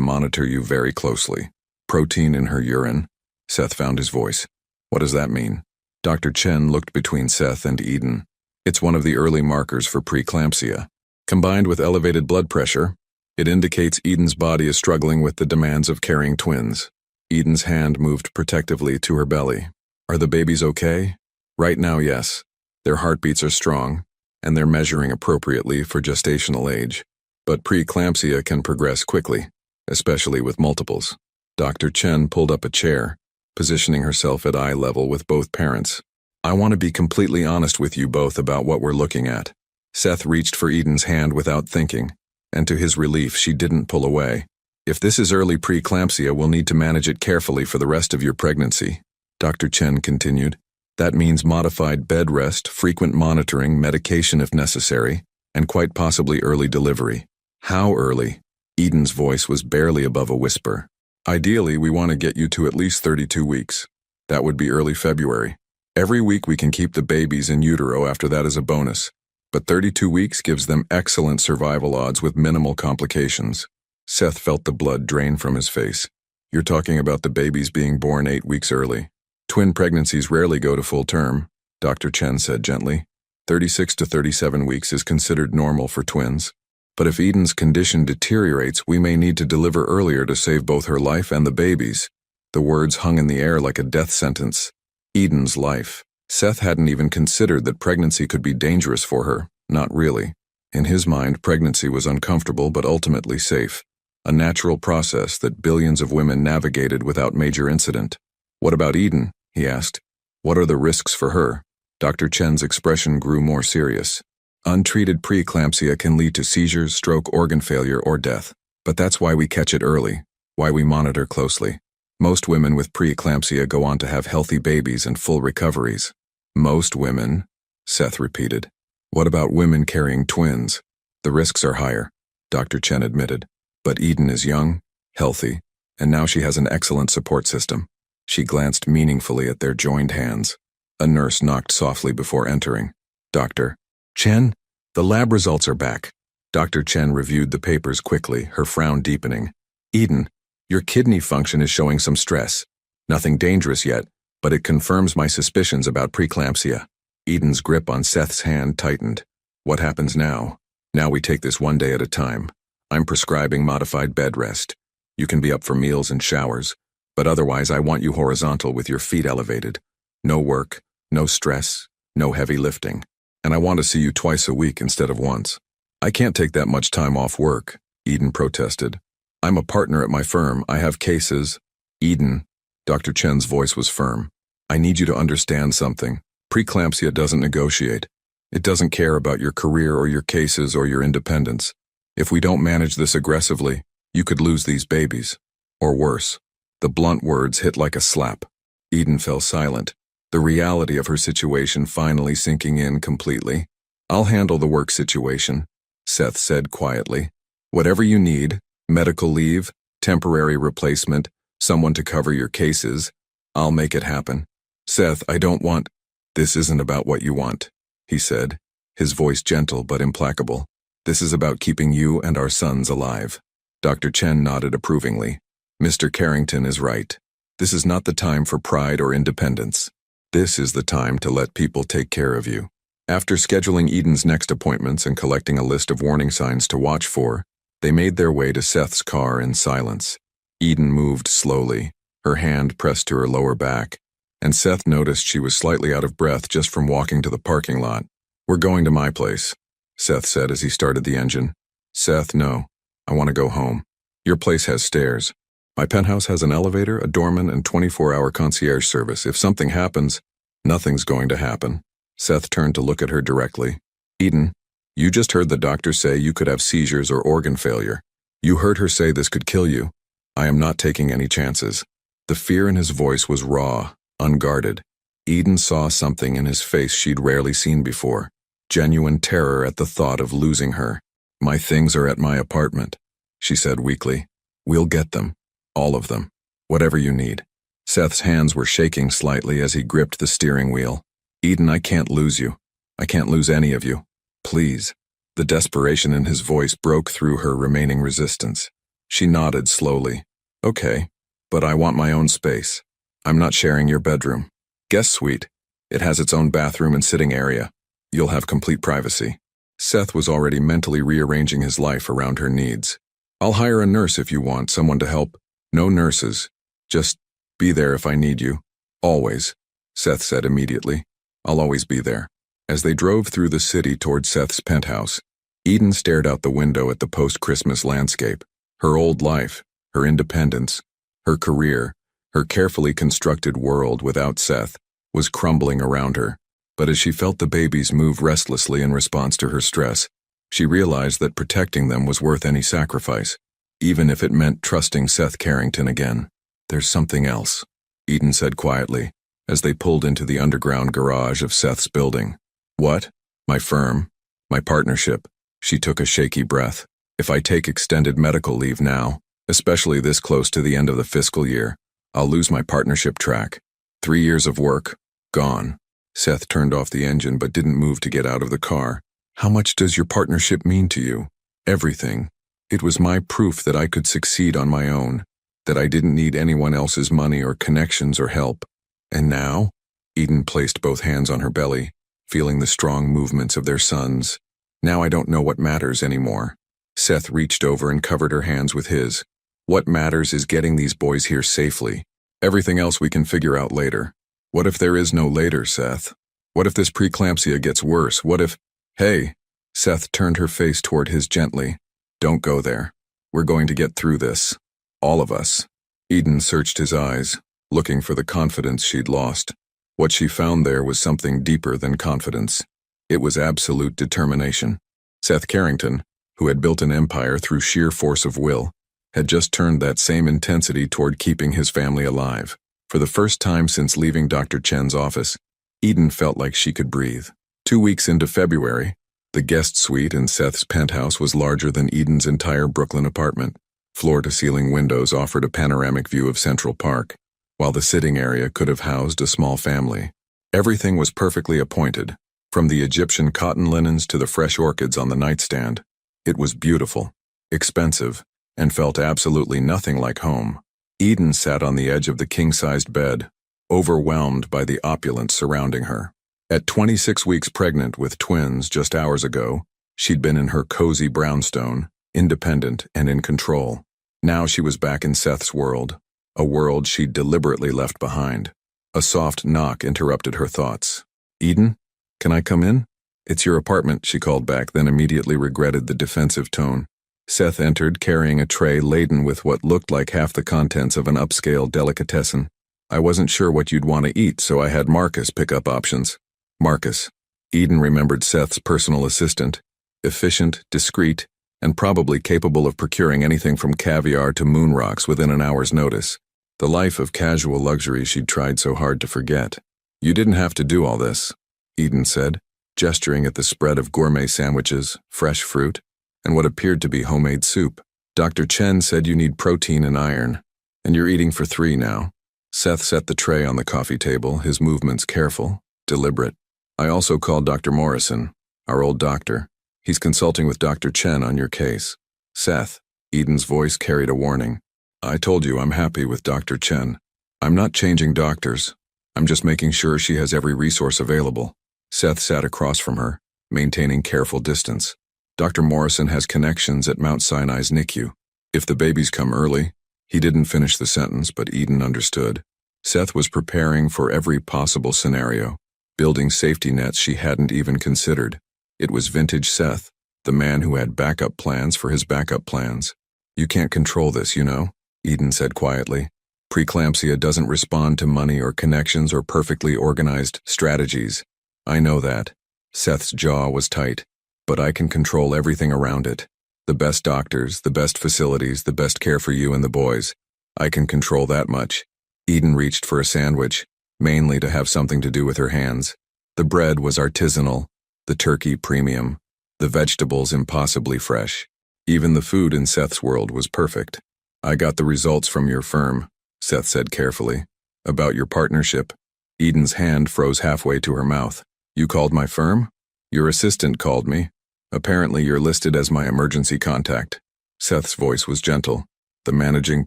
monitor you very closely." "Protein in her urine?" Seth found his voice. "What does that mean?" Dr. Chen looked between Seth and Eden. "It's one of the early markers for preeclampsia. Combined with elevated blood pressure, it indicates Eden's body is struggling with the demands of carrying twins." Eden's hand moved protectively to her belly. "Are the babies okay?" "Right now, yes. Their heartbeats are strong, and they're measuring appropriately for gestational age. But preeclampsia can progress quickly, especially with multiples." Dr. Chen pulled up a chair, positioning herself at eye level with both parents. "I want to be completely honest with you both about what we're looking at." Seth reached for Eden's hand without thinking, and to his relief, she didn't pull away. "If this is early preeclampsia, we'll need to manage it carefully for the rest of your pregnancy," Dr. Chen continued. "That means modified bed rest, frequent monitoring, medication if necessary, and quite possibly early delivery. How early? Eden's voice was barely above a whisper. Ideally, we want to get you to at least 32 weeks. That would be early February. Every week we can keep the babies in utero after that as a bonus, but 32 weeks gives them excellent survival odds with minimal complications. Seth felt the blood drain from his face. You're talking about the babies being born 8 weeks early. Twin pregnancies rarely go to full term, Dr. Chen said gently. 36 to 37 weeks is considered normal for twins. But if Eden's condition deteriorates, we may need to deliver earlier to save both her life and the baby's. The words hung in the air like a death sentence. Eden's life. Seth hadn't even considered that pregnancy could be dangerous for her. Not really. In his mind, pregnancy was uncomfortable but ultimately safe. A natural process that billions of women navigated without major incident. What about Eden? He asked. What are the risks for her? Dr. Chen's expression grew more serious. Untreated preeclampsia can lead to seizures, stroke, organ failure, or death. But that's why we catch it early, why we monitor closely. Most women with preeclampsia go on to have healthy babies and full recoveries. Most women, Seth repeated. What about women carrying twins? The risks are higher, Dr. Chen admitted. But Eden is young, healthy, and now she has an excellent support system. She glanced meaningfully at their joined hands. A nurse knocked softly before entering. Dr. Chen, the lab results are back. Dr. Chen reviewed the papers quickly, her frown deepening. Eden, your kidney function is showing some stress. Nothing dangerous yet, but it confirms my suspicions about preeclampsia. Eden's grip on Seth's hand tightened. What happens now? Now we take this one day at a time. I'm prescribing modified bed rest. You can be up for meals and showers, but otherwise I want you horizontal with your feet elevated. No work, no stress, no heavy lifting. And I want to see you twice a week instead of once. I can't take that much time off work, Eden protested. I'm a partner at my firm. I have cases. Eden, Dr. Chen's voice was firm. I need you to understand something. Preeclampsia doesn't negotiate. It doesn't care about your career or your cases or your independence. If we don't manage this aggressively, you could lose these babies. Or worse. The blunt words hit like a slap. Eden fell silent, the reality of her situation finally sinking in completely. I'll handle the work situation, Seth said quietly. Whatever you need, medical leave, temporary replacement, someone to cover your cases, I'll make it happen. Seth, I don't want— This isn't about what you want, he said, his voice gentle but implacable. This is about keeping you and our sons alive. Dr. Chen nodded approvingly. Mr. Carrington is right. This is not the time for pride or independence. This is the time to let people take care of you. After scheduling Eden's next appointments and collecting a list of warning signs to watch for, they made their way to Seth's car in silence. Eden moved slowly, her hand pressed to her lower back, and Seth noticed she was slightly out of breath just from walking to the parking lot. We're going to my place, Seth said as he started the engine. Seth, no. I want to go home. Your place has stairs. My penthouse has an elevator, a doorman, and 24-hour concierge service. If something happens, nothing's going to happen. Seth turned to look at her directly. Eden, you just heard the doctor say you could have seizures or organ failure. You heard her say this could kill you. I am not taking any chances. The fear in his voice was raw, unguarded. Eden saw something in his face she'd rarely seen before. Genuine terror at the thought of losing her. My things are at my apartment, she said weakly. We'll get them. All of them. Whatever you need. Seth's hands were shaking slightly as he gripped the steering wheel. Eden, I can't lose you. I can't lose any of you. Please. The desperation in his voice broke through her remaining resistance. She nodded slowly. Okay, but I want my own space. I'm not sharing your bedroom. Guest suite. It has its own bathroom and sitting area. You'll have complete privacy. Seth was already mentally rearranging his life around her needs. I'll hire a nurse if you want, someone to help. No nurses. Just be there if I need you. Always, Seth said immediately. I'll always be there. As they drove through the city toward Seth's penthouse, Eden stared out the window at the post-Christmas landscape. Her old life, her independence, her career, her carefully constructed world without Seth, was crumbling around her. But as she felt the babies move restlessly in response to her stress, she realized that protecting them was worth any sacrifice, even if it meant trusting Seth Carrington again. There's something else, Eden said quietly, as they pulled into the underground garage of Seth's building. What? My firm. My partnership. She took a shaky breath. If I take extended medical leave now, especially this close to the end of the fiscal year, I'll lose my partnership track. 3 years of work, gone. Seth turned off the engine but didn't move to get out of the car. How much does your partnership mean to you? Everything. It was my proof that I could succeed on my own, that I didn't need anyone else's money or connections or help. And now? Eden placed both hands on her belly, feeling the strong movements of their sons. Now I don't know what matters anymore. Seth reached over and covered her hands with his. What matters is getting these boys here safely. Everything else we can figure out later. What if there is no later, Seth? What if this preeclampsia gets worse? What if... Hey! Seth turned her face toward his gently. Don't go there. We're going to get through this. All of us. Eden searched his eyes, looking for the confidence she'd lost. What she found there was something deeper than confidence. It was absolute determination. Seth Carrington, who had built an empire through sheer force of will, had just turned that same intensity toward keeping his family alive. For the first time since leaving Dr. Chen's office, Eden felt like she could breathe. 2 weeks into February, the guest suite in Seth's penthouse was larger than Eden's entire Brooklyn apartment. Floor-to-ceiling windows offered a panoramic view of Central Park, while the sitting area could have housed a small family. Everything was perfectly appointed, from the Egyptian cotton linens to the fresh orchids on the nightstand. It was beautiful, expensive, and felt absolutely nothing like home. Eden sat on the edge of the king-sized bed, overwhelmed by the opulence surrounding her. At 26 weeks pregnant with twins just hours ago, she'd been in her cozy brownstone, independent and in control. Now she was back in Seth's world, a world she'd deliberately left behind. A soft knock interrupted her thoughts. Eden? Can I come in? It's your apartment, she called back, then immediately regretted the defensive tone. Seth entered, carrying a tray laden with what looked like half the contents of an upscale delicatessen. I wasn't sure what you'd want to eat, so I had Marcus pick up options. Marcus. Eden remembered Seth's personal assistant. Efficient, discreet, and probably capable of procuring anything from caviar to moon rocks within an hour's notice. The life of casual luxury she'd tried so hard to forget. You didn't have to do all this, Eden said, gesturing at the spread of gourmet sandwiches, fresh fruit, and what appeared to be homemade soup. Dr. Chen said you need protein and iron, and you're eating for 3 now. Seth set the tray on the coffee table, his movements careful, deliberate. I also called Dr. Morrison, our old doctor. He's consulting with Dr. Chen on your case. Seth, Eden's voice carried a warning. I told you I'm happy with Dr. Chen. I'm not changing doctors. I'm just making sure she has every resource available. Seth sat across from her, maintaining careful distance. Dr. Morrison has connections at Mount Sinai's NICU. If the babies come early, he didn't finish the sentence, but Eden understood. Seth was preparing for every possible scenario, building safety nets she hadn't even considered. It was vintage Seth, the man who had backup plans for his backup plans. You can't control this, you know, Eden said quietly. Preeclampsia doesn't respond to money or connections or perfectly organized strategies. I know that. Seth's jaw was tight. But I can control everything around it. The best doctors, the best facilities, the best care for you and the boys. I can control that much. Eden reached for a sandwich, mainly to have something to do with her hands. The bread was artisanal, the turkey premium, the vegetables impossibly fresh. Even the food in Seth's world was perfect. I got the results from your firm, Seth said carefully. About your partnership. Eden's hand froze halfway to her mouth. You called my firm? Your assistant called me. Apparently you're listed as my emergency contact. Seth's voice was gentle. The managing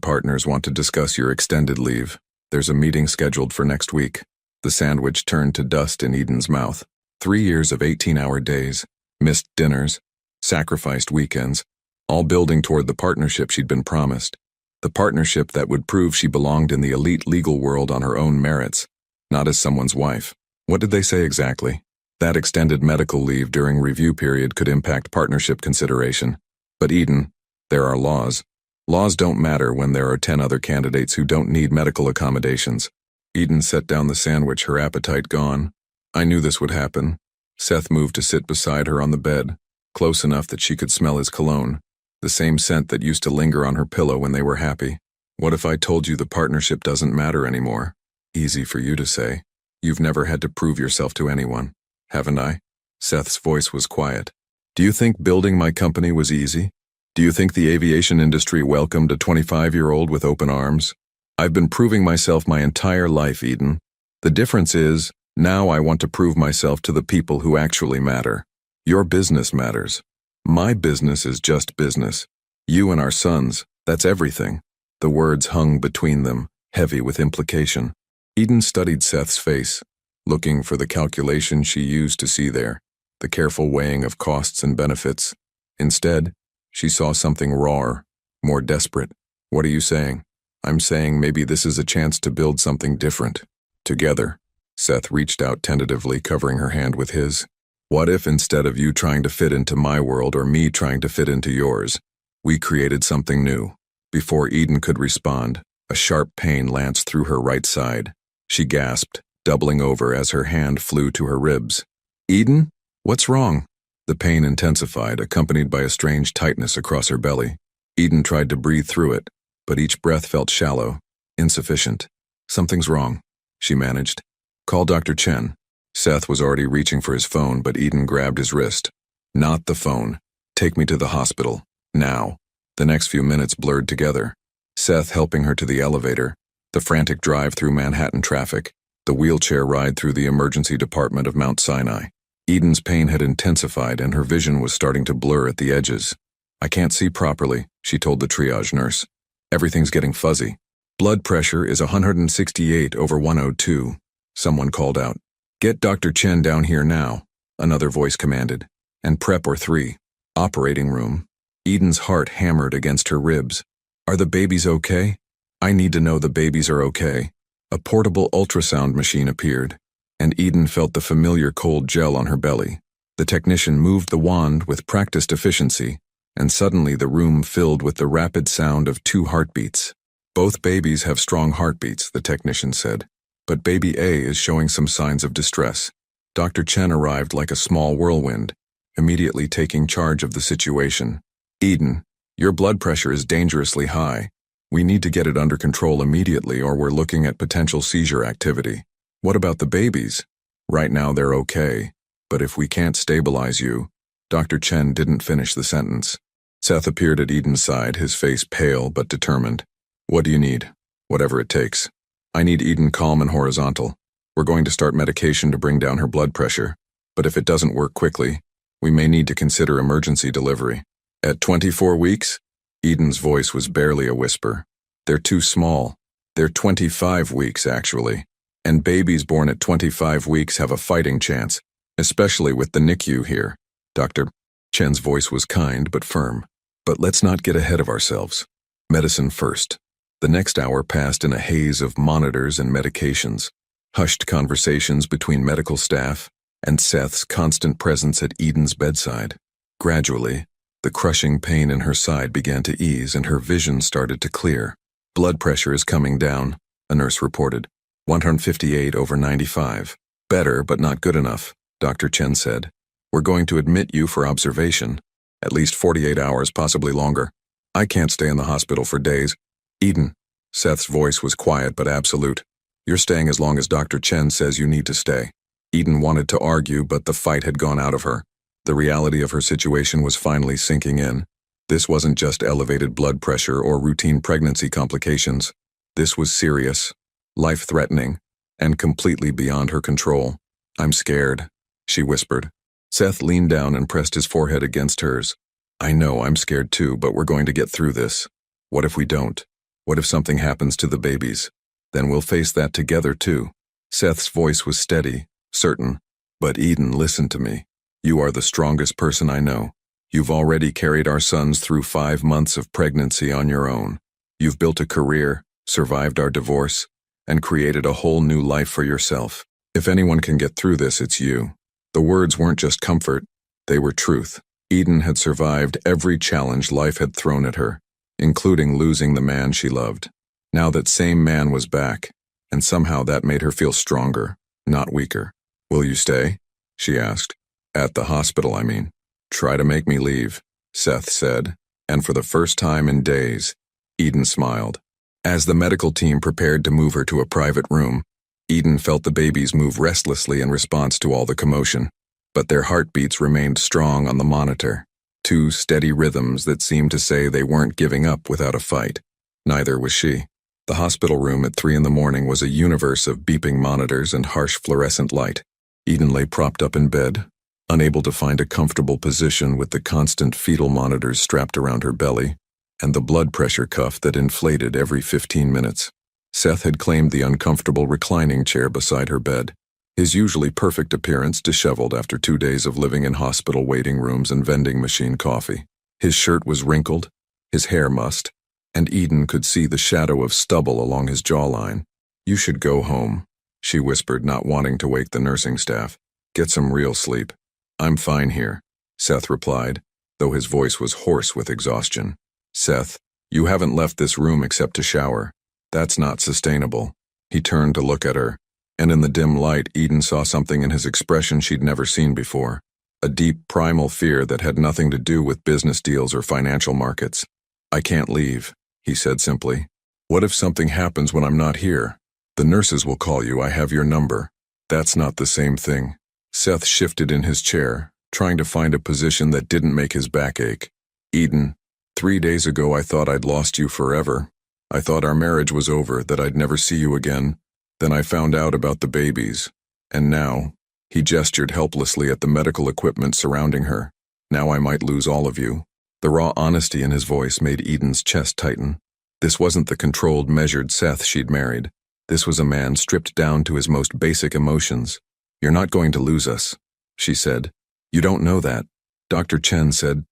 partners want to discuss your extended leave. There's a meeting scheduled for next week. The sandwich turned to dust in Eden's mouth. 3 years of 18-hour days, missed dinners, sacrificed weekends, all building toward the partnership she'd been promised. The partnership that would prove she belonged in the elite legal world on her own merits, not as someone's wife. What did they say exactly? That extended medical leave during review period could impact partnership consideration. But Eden, there are laws. Laws don't matter when there are 10 other candidates who don't need medical accommodations. Eden set down the sandwich, her appetite gone. I knew this would happen. Seth moved to sit beside her on the bed, close enough that she could smell his cologne, the same scent that used to linger on her pillow when they were happy. What if I told you the partnership doesn't matter anymore? Easy for you to say. You've never had to prove yourself to anyone. Haven't I? Seth's voice was quiet. Do you think building my company was easy? Do you think the aviation industry welcomed a 25-year-old with open arms? I've been proving myself my entire life, Eden. The difference is, now I want to prove myself to the people who actually matter. Your business matters. My business is just business. You and our sons, that's everything. The words hung between them, heavy with implication. Eden studied Seth's face, looking for the calculation she used to see there, the careful weighing of costs and benefits. Instead, she saw something rawer, more desperate. What are you saying? I'm saying maybe this is a chance to build something different. Together. Seth reached out tentatively, covering her hand with his. What if instead of you trying to fit into my world or me trying to fit into yours, we created something new? Before Eden could respond, a sharp pain lanced through her right side. She gasped, doubling over as her hand flew to her ribs. Eden? What's wrong? The pain intensified, accompanied by a strange tightness across her belly. Eden tried to breathe through it, but each breath felt shallow, insufficient. Something's wrong, she managed. Call Dr. Chen. Seth was already reaching for his phone, but Eden grabbed his wrist. Not the phone. Take me to the hospital. Now. The next few minutes blurred together. Seth helping her to the elevator, the frantic drive through Manhattan traffic, the wheelchair ride through the emergency department of Mount Sinai. Eden's pain had intensified and her vision was starting to blur at the edges. I can't see properly, she told the triage nurse. Everything's getting fuzzy. Blood pressure is 168 over 102. Someone called out. Get Dr. Chen down here now, another voice commanded. And prep or 3. Operating room. Eden's heart hammered against her ribs. Are the babies okay? I need to know the babies are okay. A portable ultrasound machine appeared, and Eden felt the familiar cold gel on her belly. The technician moved the wand with practiced efficiency, and suddenly the room filled with the rapid sound of 2 heartbeats. Both babies have strong heartbeats, the technician said, but baby A is showing some signs of distress. Dr. Chen arrived like a small whirlwind, immediately taking charge of the situation. Eden, your blood pressure is dangerously high. We need to get it under control immediately or we're looking at potential seizure activity. What about the babies? Right now they're okay, but if we can't stabilize you, Dr. Chen didn't finish the sentence. Seth appeared at Eden's side, his face pale but determined. What do you need? Whatever it takes. I need Eden calm and horizontal. We're going to start medication to bring down her blood pressure, but if it doesn't work quickly, we may need to consider emergency delivery. At 24 weeks? Eden's voice was barely a whisper. They're too small. They're 25 weeks, actually. And babies born at 25 weeks have a fighting chance, especially with the NICU here. Dr. Chen's voice was kind but firm. But let's not get ahead of ourselves. Medicine first. The next hour passed in a haze of monitors and medications, hushed conversations between medical staff, and Seth's constant presence at Eden's bedside. Gradually, the crushing pain in her side began to ease and her vision started to clear. Blood pressure is coming down, a nurse reported. 158 over 95. Better, but not good enough, Dr. Chen said. We're going to admit you for observation. At least 48 hours, possibly longer. I can't stay in the hospital for days. Eden. Seth's voice was quiet but absolute. You're staying as long as Dr. Chen says you need to stay. Eden wanted to argue, but the fight had gone out of her. The reality of her situation was finally sinking in. This wasn't just elevated blood pressure or routine pregnancy complications. This was serious, life-threatening, and completely beyond her control. I'm scared, she whispered. Seth leaned down and pressed his forehead against hers. I know I'm scared too, but we're going to get through this. What if we don't? What if something happens to the babies? Then we'll face that together too. Seth's voice was steady, certain. But Eden, listen to me. You are the strongest person I know. You've already carried our sons through 5 months of pregnancy on your own. You've built a career, survived our divorce, and created a whole new life for yourself. If anyone can get through this, it's you. The words weren't just comfort, they were truth. Eden had survived every challenge life had thrown at her, including losing the man she loved. Now that same man was back, and somehow that made her feel stronger, not weaker. Will you stay? She asked. At the hospital, I mean. Try to make me leave, Seth said, and for the first time in days, Eden smiled. As the medical team prepared to move her to a private room, Eden felt the babies move restlessly in response to all the commotion. but their heartbeats remained strong on the monitor, two steady rhythms that seemed to say they weren't giving up without a fight. Neither was she. The hospital room at 3 in the morning was a universe of beeping monitors and harsh fluorescent light. Eden lay propped up in bed, unable to find a comfortable position with the constant fetal monitors strapped around her belly and the blood pressure cuff that inflated every 15 minutes. Seth had claimed the uncomfortable reclining chair beside her bed, his usually perfect appearance disheveled after 2 days of living in hospital waiting rooms and vending machine coffee. His shirt was wrinkled, his hair mussed, and Eden could see the shadow of stubble along his jawline. "You should go home," she whispered, not wanting to wake the nursing staff. "Get some real sleep." "I'm fine here," Seth replied, though his voice was hoarse with exhaustion. "Seth, you haven't left this room except to shower. That's not sustainable." He turned to look at her, and in the dim light, Eden saw something in his expression she'd never seen before. A deep, primal fear that had nothing to do with business deals or financial markets. "I can't leave," he said simply. "What if something happens when I'm not here? The nurses will call you. I have your number." "That's not the same thing." Seth shifted in his chair, trying to find a position that didn't make his back ache. "Eden, 3 days ago I thought I'd lost you forever. I thought our marriage was over, that I'd never see you again. Then I found out about the babies. And now," he gestured helplessly at the medical equipment surrounding her, "now I might lose all of you." The raw honesty in his voice made Eden's chest tighten. This wasn't the controlled, measured Seth she'd married. This was a man stripped down to his most basic emotions. "You're not going to lose us," she said. "You don't know that. Dr. Chen said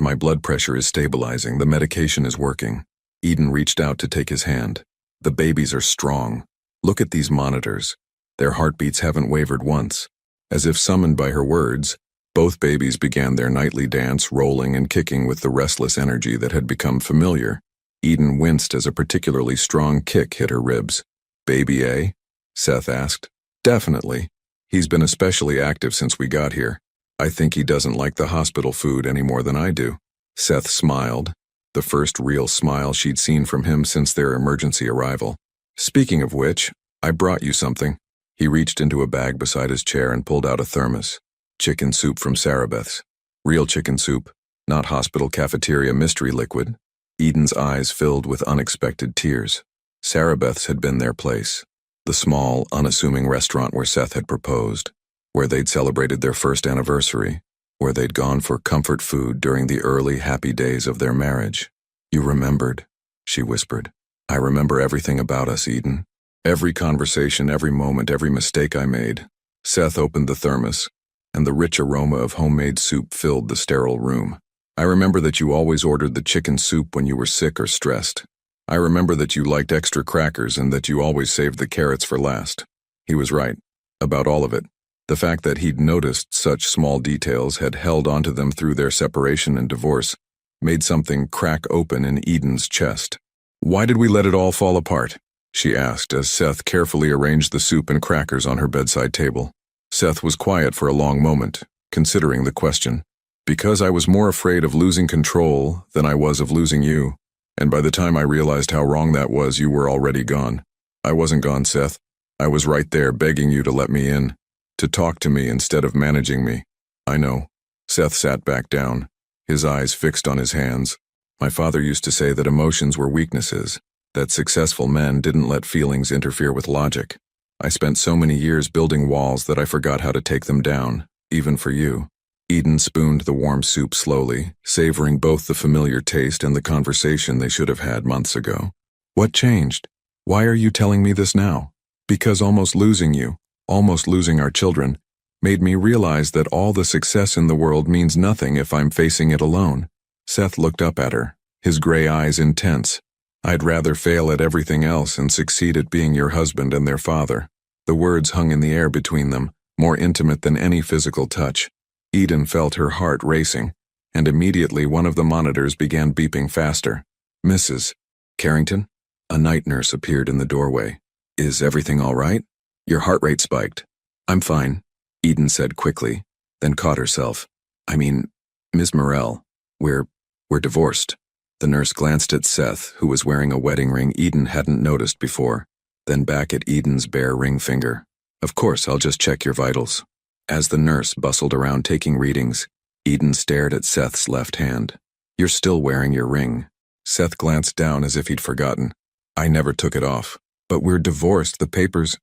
my blood pressure is stabilizing, the medication is working." Eden reached out to take his hand. "The babies are strong. Look at these monitors. Their heartbeats haven't wavered once." As if summoned by her words, both babies began their nightly dance, rolling and kicking with the restless energy that had become familiar. Eden winced as a particularly strong kick hit her ribs. "Baby A?" Seth asked. "Definitely. He's been especially active since we got here. I think he doesn't like the hospital food any more than I do." Seth smiled, the first real smile she'd seen from him since their emergency arrival. "Speaking of which, I brought you something." He reached into a bag beside his chair and pulled out a thermos. Chicken soup from Sarabeth's. Real chicken soup, not hospital cafeteria mystery liquid. Eden's eyes filled with unexpected tears. Sarabeth's had been their place. The small, unassuming restaurant where Seth had proposed, where they'd celebrated their first anniversary, where they'd gone for comfort food during the early, happy days of their marriage. "You remembered," she whispered. "I remember everything about us, Eden. Every conversation, every moment, every mistake I made." Seth opened the thermos, and the rich aroma of homemade soup filled the sterile room. "I remember that you always ordered the chicken soup when you were sick or stressed. I remember that you liked extra crackers and that you always saved the carrots for last." He was right, about all of it. The fact that he'd noticed such small details, had held onto them through their separation and divorce, made something crack open in Eden's chest. "Why did we let it all fall apart?" she asked as Seth carefully arranged the soup and crackers on her bedside table. Seth was quiet for a long moment, considering the question. "Because I was more afraid of losing control than I was of losing you. And by the time I realized how wrong that was, you were already gone." "I wasn't gone, Seth. I was right there begging you to let me in, to talk to me instead of managing me." "I know." Seth sat back down, his eyes fixed on his hands. "My father used to say that emotions were weaknesses, that successful men didn't let feelings interfere with logic. I spent so many years building walls that I forgot how to take them down, even for you." Eden spooned the warm soup slowly, savoring both the familiar taste and the conversation they should have had months ago. "What changed? Why are you telling me this now?" "Because almost losing you, almost losing our children, made me realize that all the success in the world means nothing if I'm facing it alone." Seth looked up at her, his gray eyes intense. "I'd rather fail at everything else and succeed at being your husband and their father." The words hung in the air between them, more intimate than any physical touch. Eden felt her heart racing, and immediately one of the monitors began beeping faster. "Mrs. Carrington?" A night nurse appeared in the doorway. "Is everything all right? Your heart rate spiked." "I'm fine," Eden said quickly, then caught herself. "I mean, Miss Morell, we're divorced." The nurse glanced at Seth, who was wearing a wedding ring Eden hadn't noticed before, then back at Eden's bare ring finger. "Of course, I'll just check your vitals." As the nurse bustled around taking readings, Eden stared at Seth's left hand. "You're still wearing your ring." Seth glanced down as if he'd forgotten. "I never took it off. But we're divorced. The papers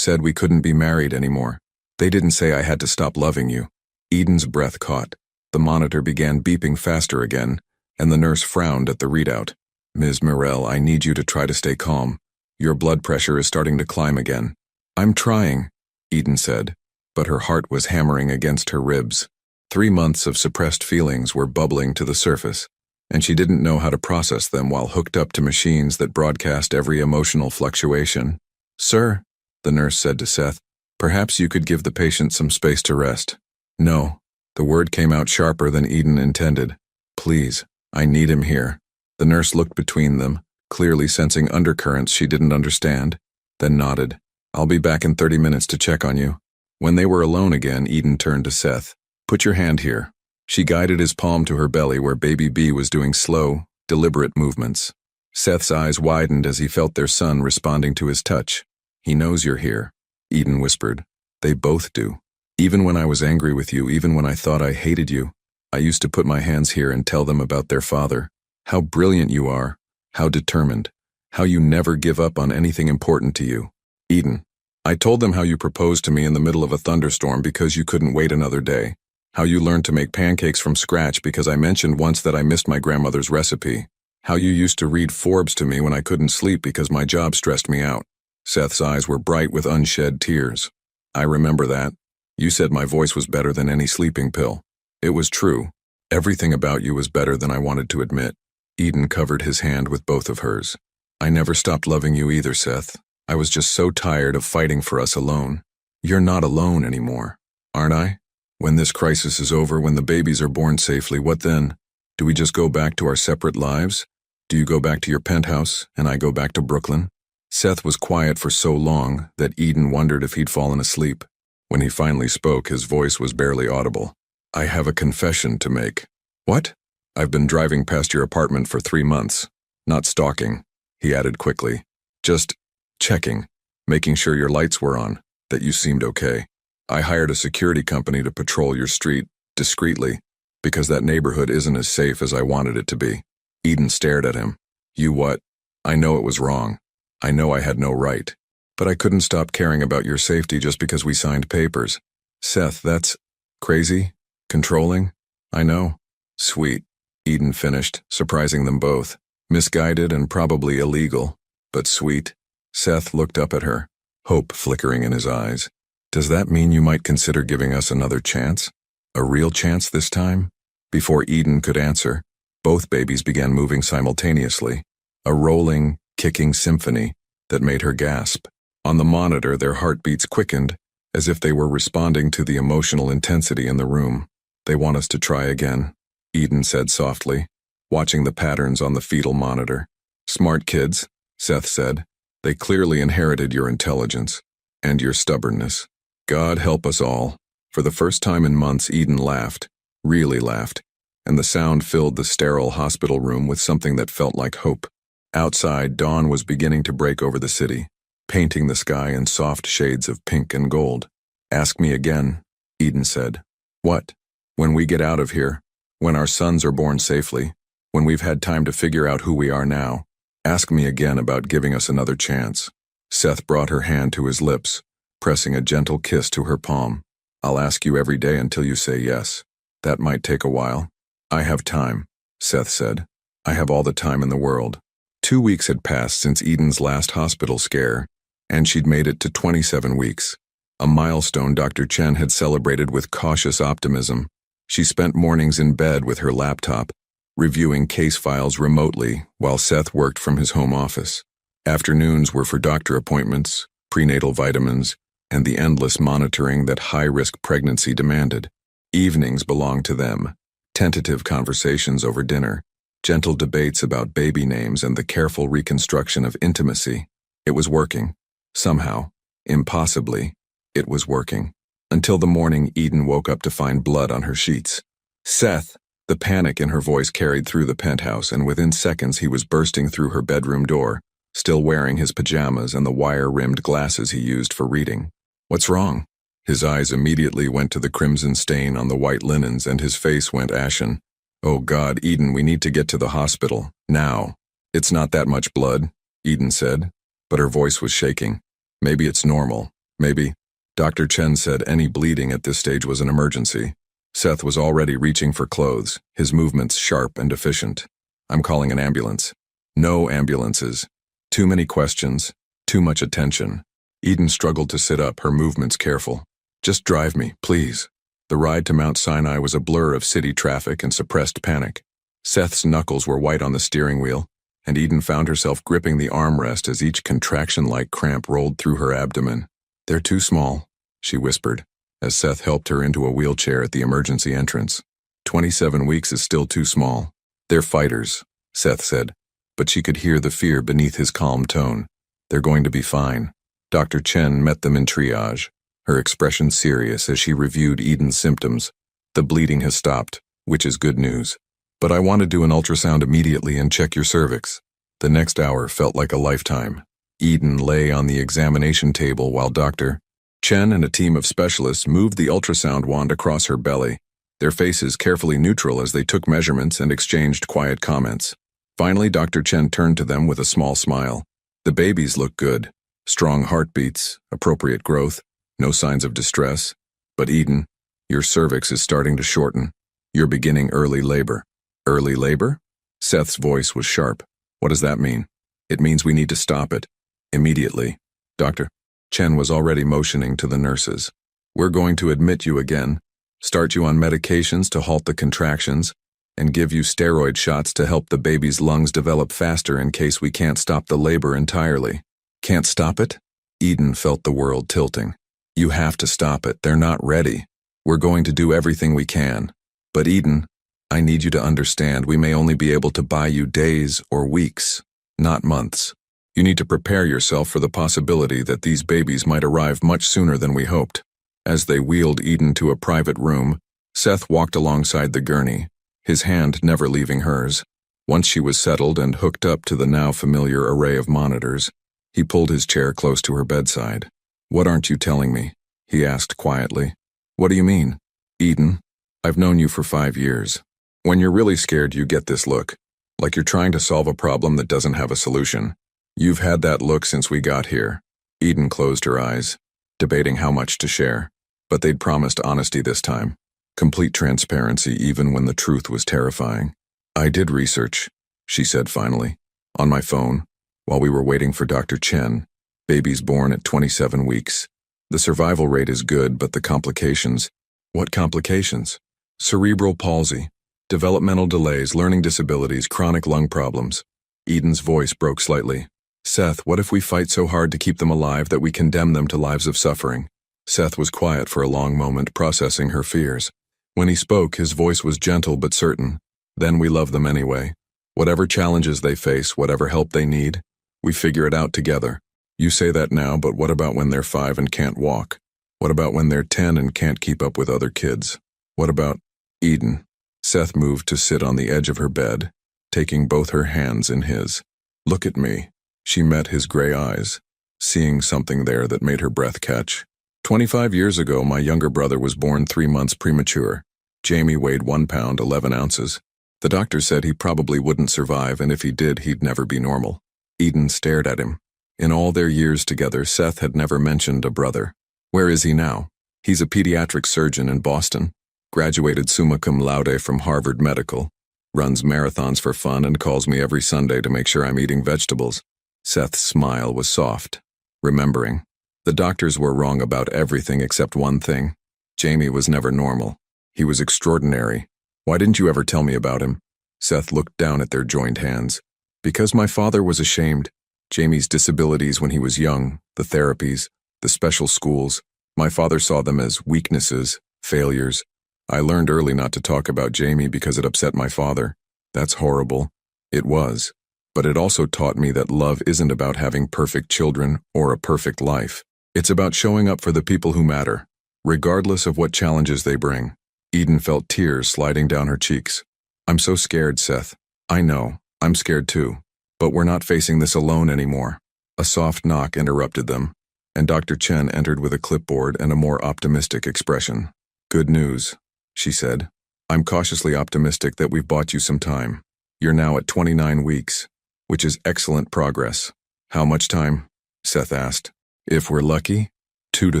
said we couldn't be married anymore. They didn't say I had to stop loving you." Eden's breath caught. The monitor began beeping faster again, and the nurse frowned at the readout. "Ms. Morell, I need you to try to stay calm. Your blood pressure is starting to climb again." "I'm trying," Eden said, but her heart was hammering against her ribs. 3 months of suppressed feelings were bubbling to the surface, and she didn't know how to process them while hooked up to machines that broadcast every emotional fluctuation. "Sir," the nurse said to Seth, "perhaps you could give the patient some space to rest." "No." The word came out sharper than Eden intended. "Please, I need him here." The nurse looked between them, clearly sensing undercurrents she didn't understand, then nodded. "I'll be back in 30 minutes to check on you." When they were alone again, Eden turned to Seth. "Put your hand here." She guided his palm to her belly where baby B was doing slow, deliberate movements. Seth's eyes widened as he felt their son responding to his touch. "He knows you're here," Eden whispered. "They both do. Even when I was angry with you, even when I thought I hated you, I used to put my hands here and tell them about their father. How brilliant you are, how determined, how you never give up on anything important to you. Eden, I told them how you proposed to me in the middle of a thunderstorm because you couldn't wait another day. How you learned to make pancakes from scratch because I mentioned once that I missed my grandmother's recipe. How you used to read Forbes to me when I couldn't sleep because my job stressed me out." Seth's eyes were bright with unshed tears. "I remember that. You said my voice was better than any sleeping pill. It was true. Everything about you was better than I wanted to admit." Eden covered his hand with both of hers. "I never stopped loving you either, Seth. I was just so tired of fighting for us alone. You're not alone anymore, aren't I? When this crisis is over, when the babies are born safely, what then? Do we just go back to our separate lives? Do you go back to your penthouse, and I go back to Brooklyn?" Seth was quiet for so long that Eden wondered if he'd fallen asleep. When he finally spoke, his voice was barely audible. "I have a confession to make." "What?" "I've been driving past your apartment for 3 months. Not stalking," he added quickly. "Just checking, making sure your lights were on, that you seemed okay. I hired a security company to patrol your street, discreetly, because that neighborhood isn't as safe as I wanted it to be." Eden stared at him. "You what?" "I know it was wrong. I know I had no right. But I couldn't stop caring about your safety just because we signed papers." "Seth, that's crazy, controlling. I know." "Sweet," Eden finished, surprising them both. "Misguided and probably illegal, but sweet." Seth looked up at her, hope flickering in his eyes. "Does that mean you might consider giving us another chance? A real chance this time?" Before Eden could answer, both babies began moving simultaneously, a rolling, kicking symphony that made her gasp. On the monitor, their heartbeats quickened, as if they were responding to the emotional intensity in the room. "They want us to try again," Eden said softly, watching the patterns on the fetal monitor. "Smart kids," Seth said. "They clearly inherited your intelligence and your stubbornness. God help us all." For the first time in months, Eden laughed, really laughed, and the sound filled the sterile hospital room with something that felt like hope. Outside, dawn was beginning to break over the city, painting the sky in soft shades of pink and gold. "Ask me again," Eden said. "What?" "When we get out of here, when our sons are born safely, when we've had time to figure out who we are now, ask me again about giving us another chance." Seth brought her hand to his lips, pressing a gentle kiss to her palm. "I'll ask you every day until you say yes. That might take a while." "I have time," Seth said. "I have all the time in the world." 2 weeks had passed since Eden's last hospital scare, and she'd made it to 27 weeks. A milestone Dr. Chen had celebrated with cautious optimism. She spent mornings in bed with her laptop, reviewing case files remotely while Seth worked from his home office. Afternoons were for doctor appointments, prenatal vitamins, and the endless monitoring that high-risk pregnancy demanded. Evenings belonged to them, tentative conversations over dinner, gentle debates about baby names, and the careful reconstruction of intimacy. It was working. Somehow, impossibly, it was working. Until the morning Eden woke up to find blood on her sheets. "Seth!" The panic in her voice carried through the penthouse, and within seconds he was bursting through her bedroom door, still wearing his pajamas and the wire-rimmed glasses he used for reading. "What's wrong?" His eyes immediately went to the crimson stain on the white linens and his face went ashen. "Oh God, Eden, we need to get to the hospital, now." "It's not that much blood," Eden said, but her voice was shaking. "Maybe it's normal, maybe." Dr. Chen said any bleeding at this stage was an emergency. Seth was already reaching for clothes, his movements sharp and efficient. "I'm calling an ambulance." No ambulances. Too many questions, too much attention. Eden struggled to sit up, her movements careful. "Just drive me, please." The ride to Mount Sinai was a blur of city traffic and suppressed panic. Seth's knuckles were white on the steering wheel, and Eden found herself gripping the armrest as each contraction-like cramp rolled through her abdomen. "They're too small," she whispered, as Seth helped her into a wheelchair at the emergency entrance. 27 weeks is still too small. "They're fighters," Seth said, but she could hear the fear beneath his calm tone. "They're going to be fine." Dr. Chen met them in triage, her expression serious as she reviewed Eden's symptoms. "The bleeding has stopped, which is good news. But I want to do an ultrasound immediately and check your cervix." The next hour felt like a lifetime. Eden lay on the examination table while Dr. Chen and a team of specialists moved the ultrasound wand across her belly, their faces carefully neutral as they took measurements and exchanged quiet comments. Finally, Dr. Chen turned to them with a small smile. "The babies look good. Strong heartbeats, appropriate growth, no signs of distress. But Eden, your cervix is starting to shorten. You're beginning early labor." "Early labor?" Seth's voice was sharp. "What does that mean?" "It means we need to stop it. Immediately." Dr. Chen was already motioning to the nurses. "We're going to admit you again, start you on medications to halt the contractions, and give you steroid shots to help the baby's lungs develop faster in case we can't stop the labor entirely." "Can't stop it?" Eden felt the world tilting. "You have to stop it. They're not ready. We're going to do everything we can. But Eden, I need you to understand we may only be able to buy you days or weeks, not months. You need to prepare yourself for the possibility that these babies might arrive much sooner than we hoped." As they wheeled Eden to a private room, Seth walked alongside the gurney, his hand never leaving hers. Once she was settled and hooked up to the now familiar array of monitors, he pulled his chair close to her bedside. "What aren't you telling me?" he asked quietly. "What do you mean?" "Eden, I've known you for 5 years. When you're really scared, you get this look, like you're trying to solve a problem that doesn't have a solution. You've had that look since we got here." Eden closed her eyes, debating how much to share, but they'd promised honesty this time, complete transparency even when the truth was terrifying. "I did research," she said finally, "on my phone, while we were waiting for Dr. Chen. Babies born at 27 weeks. The survival rate is good, but the complications—" "What complications?" "Cerebral palsy, developmental delays, learning disabilities, chronic lung problems." Eden's voice broke slightly. "Seth, what if we fight so hard to keep them alive that we condemn them to lives of suffering?" Seth was quiet for a long moment, processing her fears. When he spoke, his voice was gentle but certain. "Then we love them anyway. Whatever challenges they face, whatever help they need, we figure it out together. You say that now, but what about when they're 5 and can't walk? What about when they're 10 and can't keep up with other kids? What about—" "Eden." Seth moved to sit on the edge of her bed, taking both her hands in his. "Look at me." She met his gray eyes, seeing something there that made her breath catch. 25 years ago, my younger brother was born 3 months premature. Jamie weighed 1 pound, 11 ounces. The doctor said he probably wouldn't survive, and if he did, he'd never be normal. Eden stared at him. In all their years together, Seth had never mentioned a brother. Where is he now? He's a pediatric surgeon in Boston, graduated summa cum laude from Harvard Medical, runs marathons for fun and calls me every Sunday to make sure I'm eating vegetables. Seth's smile was soft, remembering. The doctors were wrong about everything except one thing. Jamie was never normal. He was extraordinary. Why didn't you ever tell me about him? Seth looked down at their joined hands. Because my father was ashamed. Jamie's disabilities when he was young, the therapies, the special schools, my father saw them as weaknesses, failures. I learned early not to talk about Jamie because it upset my father. That's horrible. It was. But it also taught me that love isn't about having perfect children or a perfect life. It's about showing up for the people who matter, regardless of what challenges they bring. Eden felt tears sliding down her cheeks. I'm so scared, Seth. I know, I'm scared too. But we're not facing this alone anymore. A soft knock interrupted them, and Dr. Chen entered with a clipboard and a more optimistic expression. "Good news," she said. "I'm cautiously optimistic that we've bought you some time. You're now at 29 weeks, which is excellent progress." "How much time?" Seth asked. "If we're lucky, 2 to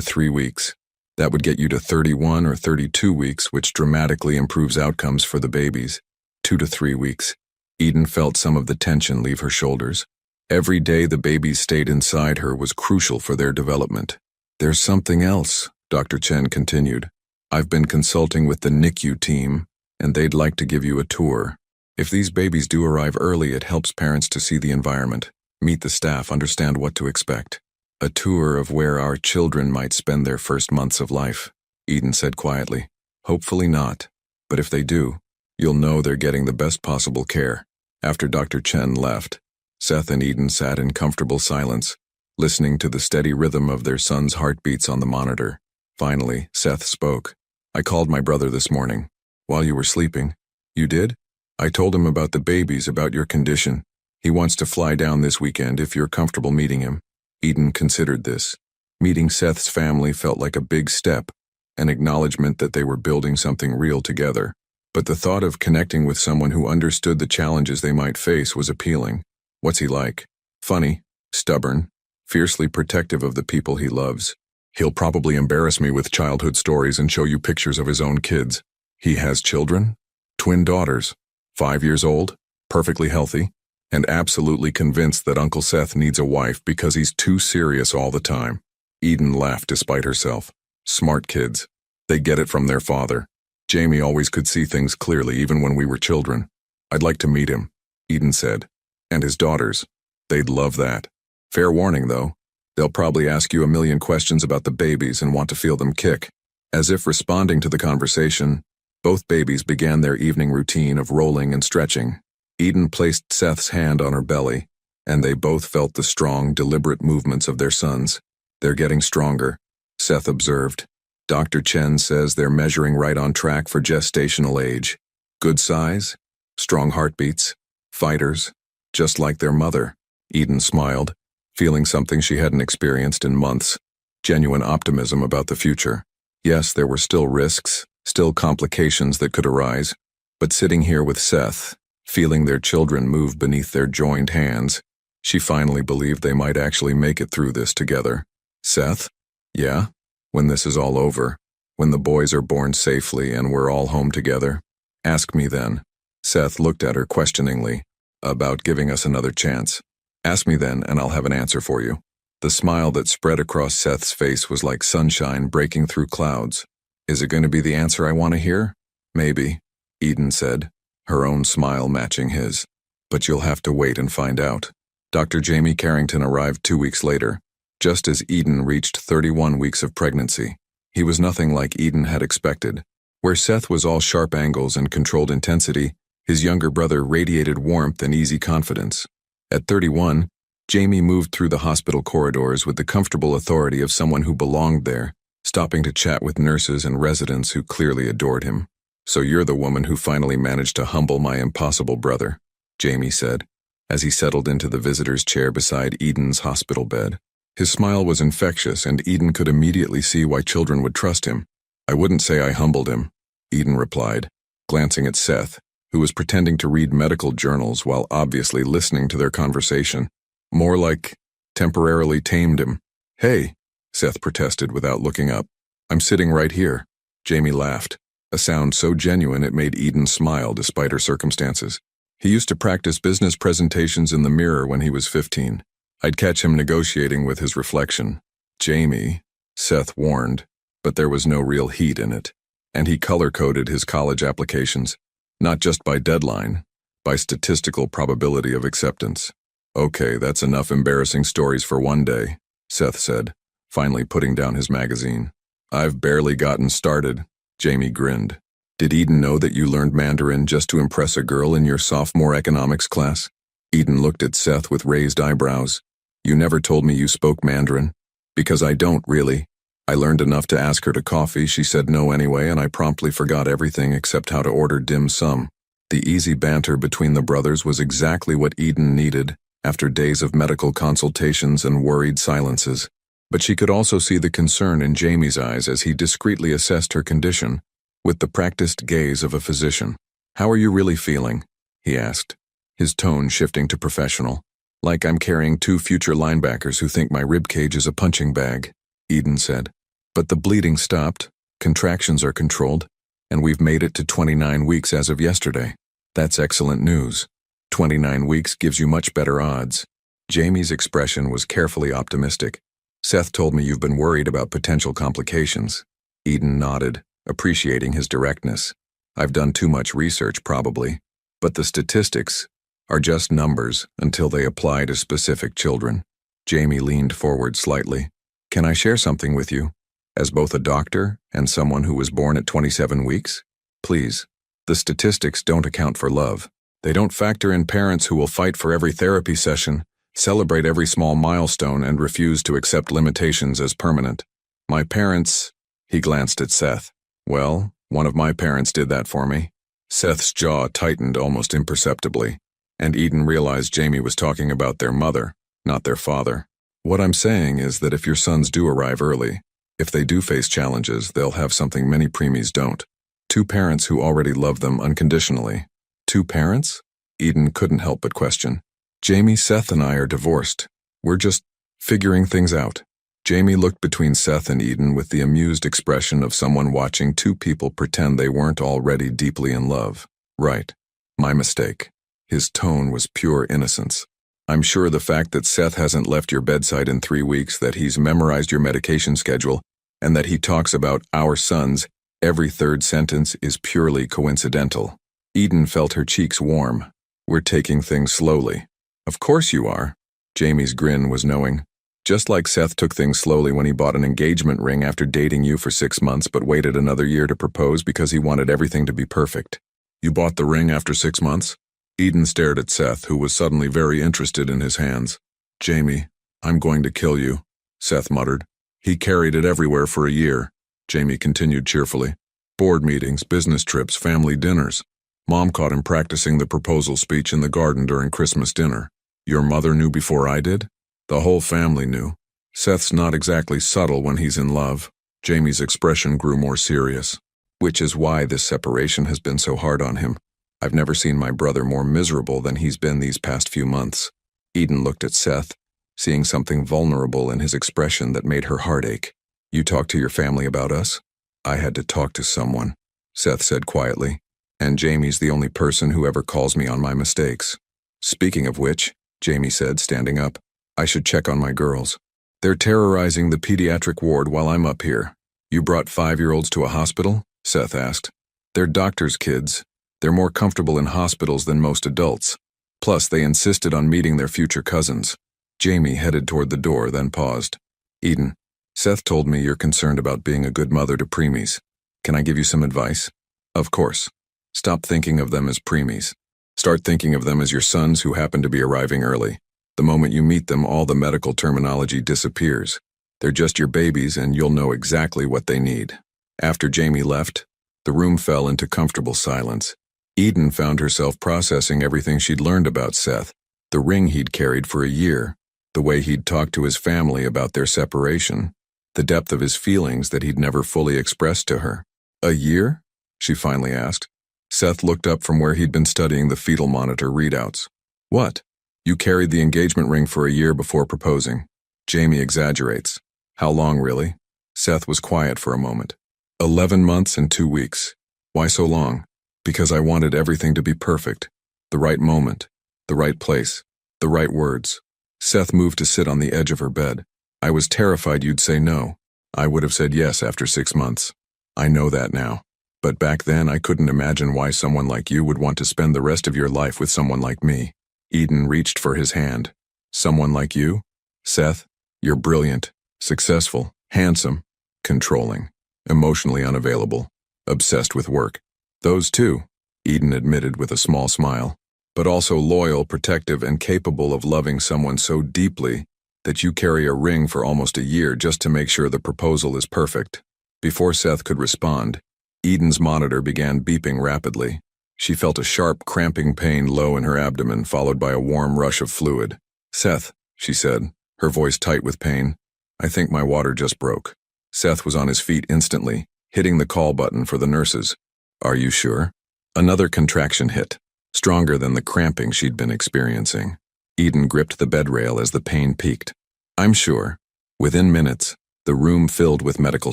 3 weeks. That would get you to 31 or 32 weeks, which dramatically improves outcomes for the babies." 2 to 3 weeks. Eden felt some of the tension leave her shoulders. Every day the babies stayed inside her was crucial for their development. "There's something else," Dr. Chen continued. "I've been consulting with the NICU team, and they'd like to give you a tour. If these babies do arrive early, it helps parents to see the environment, meet the staff, understand what to expect. A tour of where our children might spend their first months of life," Eden said quietly. "Hopefully not, but if they do, you'll know they're getting the best possible care." After Dr. Chen left, Seth and Eden sat in comfortable silence, listening to the steady rhythm of their son's heartbeats on the monitor. Finally, Seth spoke. "I called my brother this morning, while you were sleeping." "You did?" "I told him about the babies, about your condition. He wants to fly down this weekend if you're comfortable meeting him." Eden considered this. Meeting Seth's family felt like a big step, an acknowledgement that they were building something real together. But the thought of connecting with someone who understood the challenges they might face was appealing. "What's he like?" "Funny, stubborn, fiercely protective of the people he loves. He'll probably embarrass me with childhood stories and show you pictures of his own kids." "He has children?" "Twin daughters, 5 years old, perfectly healthy, and absolutely convinced that Uncle Seth needs a wife because he's too serious all the time." Eden laughed despite herself. "Smart kids. They get it from their father. Jamie always could see things clearly even when we were children. I'd like to meet him," Eden said. "And his daughters. They'd love that. Fair warning, though. They'll probably ask you a million questions about the babies and want to feel them kick." As if responding to the conversation, both babies began their evening routine of rolling and stretching. Eden placed Seth's hand on her belly, and they both felt the strong, deliberate movements of their sons. "They're getting stronger," Seth observed. "Dr. Chen says they're measuring right on track for gestational age. Good size, strong heartbeats, fighters, just like their mother." Eden smiled, feeling something she hadn't experienced in months, genuine optimism about the future. Yes, there were still risks, still complications that could arise, but sitting here with Seth, feeling their children move beneath their joined hands, she finally believed they might actually make it through this together. "Seth?" "Yeah? When this is all over, when the boys are born safely and we're all home together, ask me then." Seth looked at her questioningly. "About giving us another chance. Ask me then and I'll have an answer for you." The smile that spread across Seth's face was like sunshine breaking through clouds. "Is it going to be the answer I want to hear?" "Maybe," Eden said, her own smile matching his. "But you'll have to wait and find out." Dr. Jamie Carrington arrived 2 weeks later, just as Eden reached 31 weeks of pregnancy. He was nothing like Eden had expected. Where Seth was all sharp angles and controlled intensity, his younger brother radiated warmth and easy confidence. At 31, Jamie moved through the hospital corridors with the comfortable authority of someone who belonged there, stopping to chat with nurses and residents who clearly adored him. "So you're the woman who finally managed to humble my impossible brother," Jamie said, as he settled into the visitor's chair beside Eden's hospital bed. His smile was infectious, and Eden could immediately see why children would trust him. "I wouldn't say I humbled him," Eden replied, glancing at Seth, who was pretending to read medical journals while obviously listening to their conversation. "More like temporarily tamed him." "Hey," Seth protested without looking up. "I'm sitting right here." Jamie laughed, a sound so genuine it made Eden smile despite her circumstances. "He used to practice business presentations in the mirror when he was 15. I'd catch him negotiating with his reflection." "Jamie," Seth warned, but there was no real heat in it. And he color-coded his college applications, not just by deadline, by statistical probability of acceptance. "Okay, that's enough embarrassing stories for one day," Seth said, finally putting down his magazine. "I've barely gotten started," Jamie grinned. "Did Eden know that you learned Mandarin just to impress a girl in your sophomore economics class?" Eden looked at Seth with raised eyebrows. "You never told me you spoke Mandarin." "Because I don't, really. I learned enough to ask her to coffee. She said no anyway, and I promptly forgot everything except how to order dim sum." The easy banter between the brothers was exactly what Eden needed after days of medical consultations and worried silences. But she could also see the concern in Jamie's eyes as he discreetly assessed her condition with the practiced gaze of a physician. "How are you really feeling?" he asked, his tone shifting to professional. "Like I'm carrying 2 future linebackers who think my ribcage is a punching bag," Eden said. "But the bleeding stopped, contractions are controlled, and we've made it to 29 weeks as of yesterday. That's excellent news. 29 weeks gives you much better odds." Jamie's expression was carefully optimistic. "Seth told me you've been worried about potential complications." Eden nodded, appreciating his directness. "I've done too much research, probably. But the statistics are just numbers until they apply to specific children." Jamie leaned forward slightly. "Can I share something with you? As both a doctor and someone who was born at 27 weeks? Please. The statistics don't account for love. They don't factor in parents who will fight for every therapy session, celebrate every small milestone, and refuse to accept limitations as permanent. My parents..." He glanced at Seth. "Well, one of my parents did that for me." Seth's jaw tightened almost imperceptibly, and Eden realized Jamie was talking about their mother, not their father. "What I'm saying is that if your sons do arrive early, if they do face challenges, they'll have something many preemies don't. 2 parents who already love them unconditionally." "2 parents?" Eden couldn't help but question. "Jamie, Seth and I are divorced. We're just figuring things out." Jamie looked between Seth and Eden with the amused expression of someone watching 2 people pretend they weren't already deeply in love. "Right. My mistake." His tone was pure innocence. "I'm sure the fact that Seth hasn't left your bedside in 3 weeks, that he's memorized your medication schedule, and that he talks about our sons every 3rd sentence is purely coincidental." Eden felt her cheeks warm. "We're taking things slowly." "Of course you are." Jamie's grin was knowing. "Just like Seth took things slowly when he bought an engagement ring after dating you for 6 months but waited another year to propose because he wanted everything to be perfect." "You bought the ring after 6 months?" Eden stared at Seth, who was suddenly very interested in his hands. "Jamie, I'm going to kill you," Seth muttered. "He carried it everywhere for a year," Jamie continued cheerfully. "Board meetings, business trips, family dinners. Mom caught him practicing the proposal speech in the garden during Christmas dinner. Your mother knew before I did? The whole family knew. Seth's not exactly subtle when he's in love." Jamie's expression grew more serious. "Which is why this separation has been so hard on him. I've never seen my brother more miserable than he's been these past few months." Eden looked at Seth, seeing something vulnerable in his expression that made her heart ache. "You talked to your family about us?" "I had to talk to someone," Seth said quietly. "And Jamie's the only person who ever calls me on my mistakes." "Speaking of which," Jamie said, standing up, "I should check on my girls. They're terrorizing the pediatric ward while I'm up here." "You brought 5-year-olds to a hospital?" Seth asked. "They're doctors' kids. They're more comfortable in hospitals than most adults. Plus, they insisted on meeting their future cousins." Jamie headed toward the door, then paused. "Eden, Seth told me you're concerned about being a good mother to preemies. Can I give you some advice?" "Of course. Stop thinking of them as preemies. Start thinking of them as your sons who happen to be arriving early. The moment you meet them, all the medical terminology disappears. They're just your babies, and you'll know exactly what they need." After Jamie left, the room fell into comfortable silence. Eden found herself processing everything she'd learned about Seth, the ring he'd carried for a year, the way he'd talked to his family about their separation, the depth of his feelings that he'd never fully expressed to her. "A year?" she finally asked. Seth looked up from where he'd been studying the fetal monitor readouts. "What? You carried the engagement ring for a year before proposing." Jamie exaggerates. "How long, really?" Seth was quiet for a moment. 11 months and 2 weeks. "Why so long?" "Because I wanted everything to be perfect. The right moment, the right place, the right words." Seth moved to sit on the edge of her bed. "I was terrified you'd say no. I would have said yes after 6 months. I know that now. But back then I couldn't imagine why someone like you would want to spend the rest of your life with someone like me." Eden reached for his hand. "Someone like you? Seth, you're brilliant, successful, handsome, controlling, emotionally unavailable, obsessed with work. Those too," Eden admitted with a small smile. "But also loyal, protective, and capable of loving someone so deeply that you carry a ring for almost a year just to make sure the proposal is perfect." Before Seth could respond, Eden's monitor began beeping rapidly. She felt a sharp, cramping pain low in her abdomen, followed by a warm rush of fluid. "Seth," she said, her voice tight with pain, I think my water just broke. Seth was on his feet instantly, hitting the call button for the nurses. Are you sure? Another contraction hit, stronger than the cramping she'd been experiencing. Eden gripped the bed rail as the pain peaked. I'm sure. Within minutes, the room filled with medical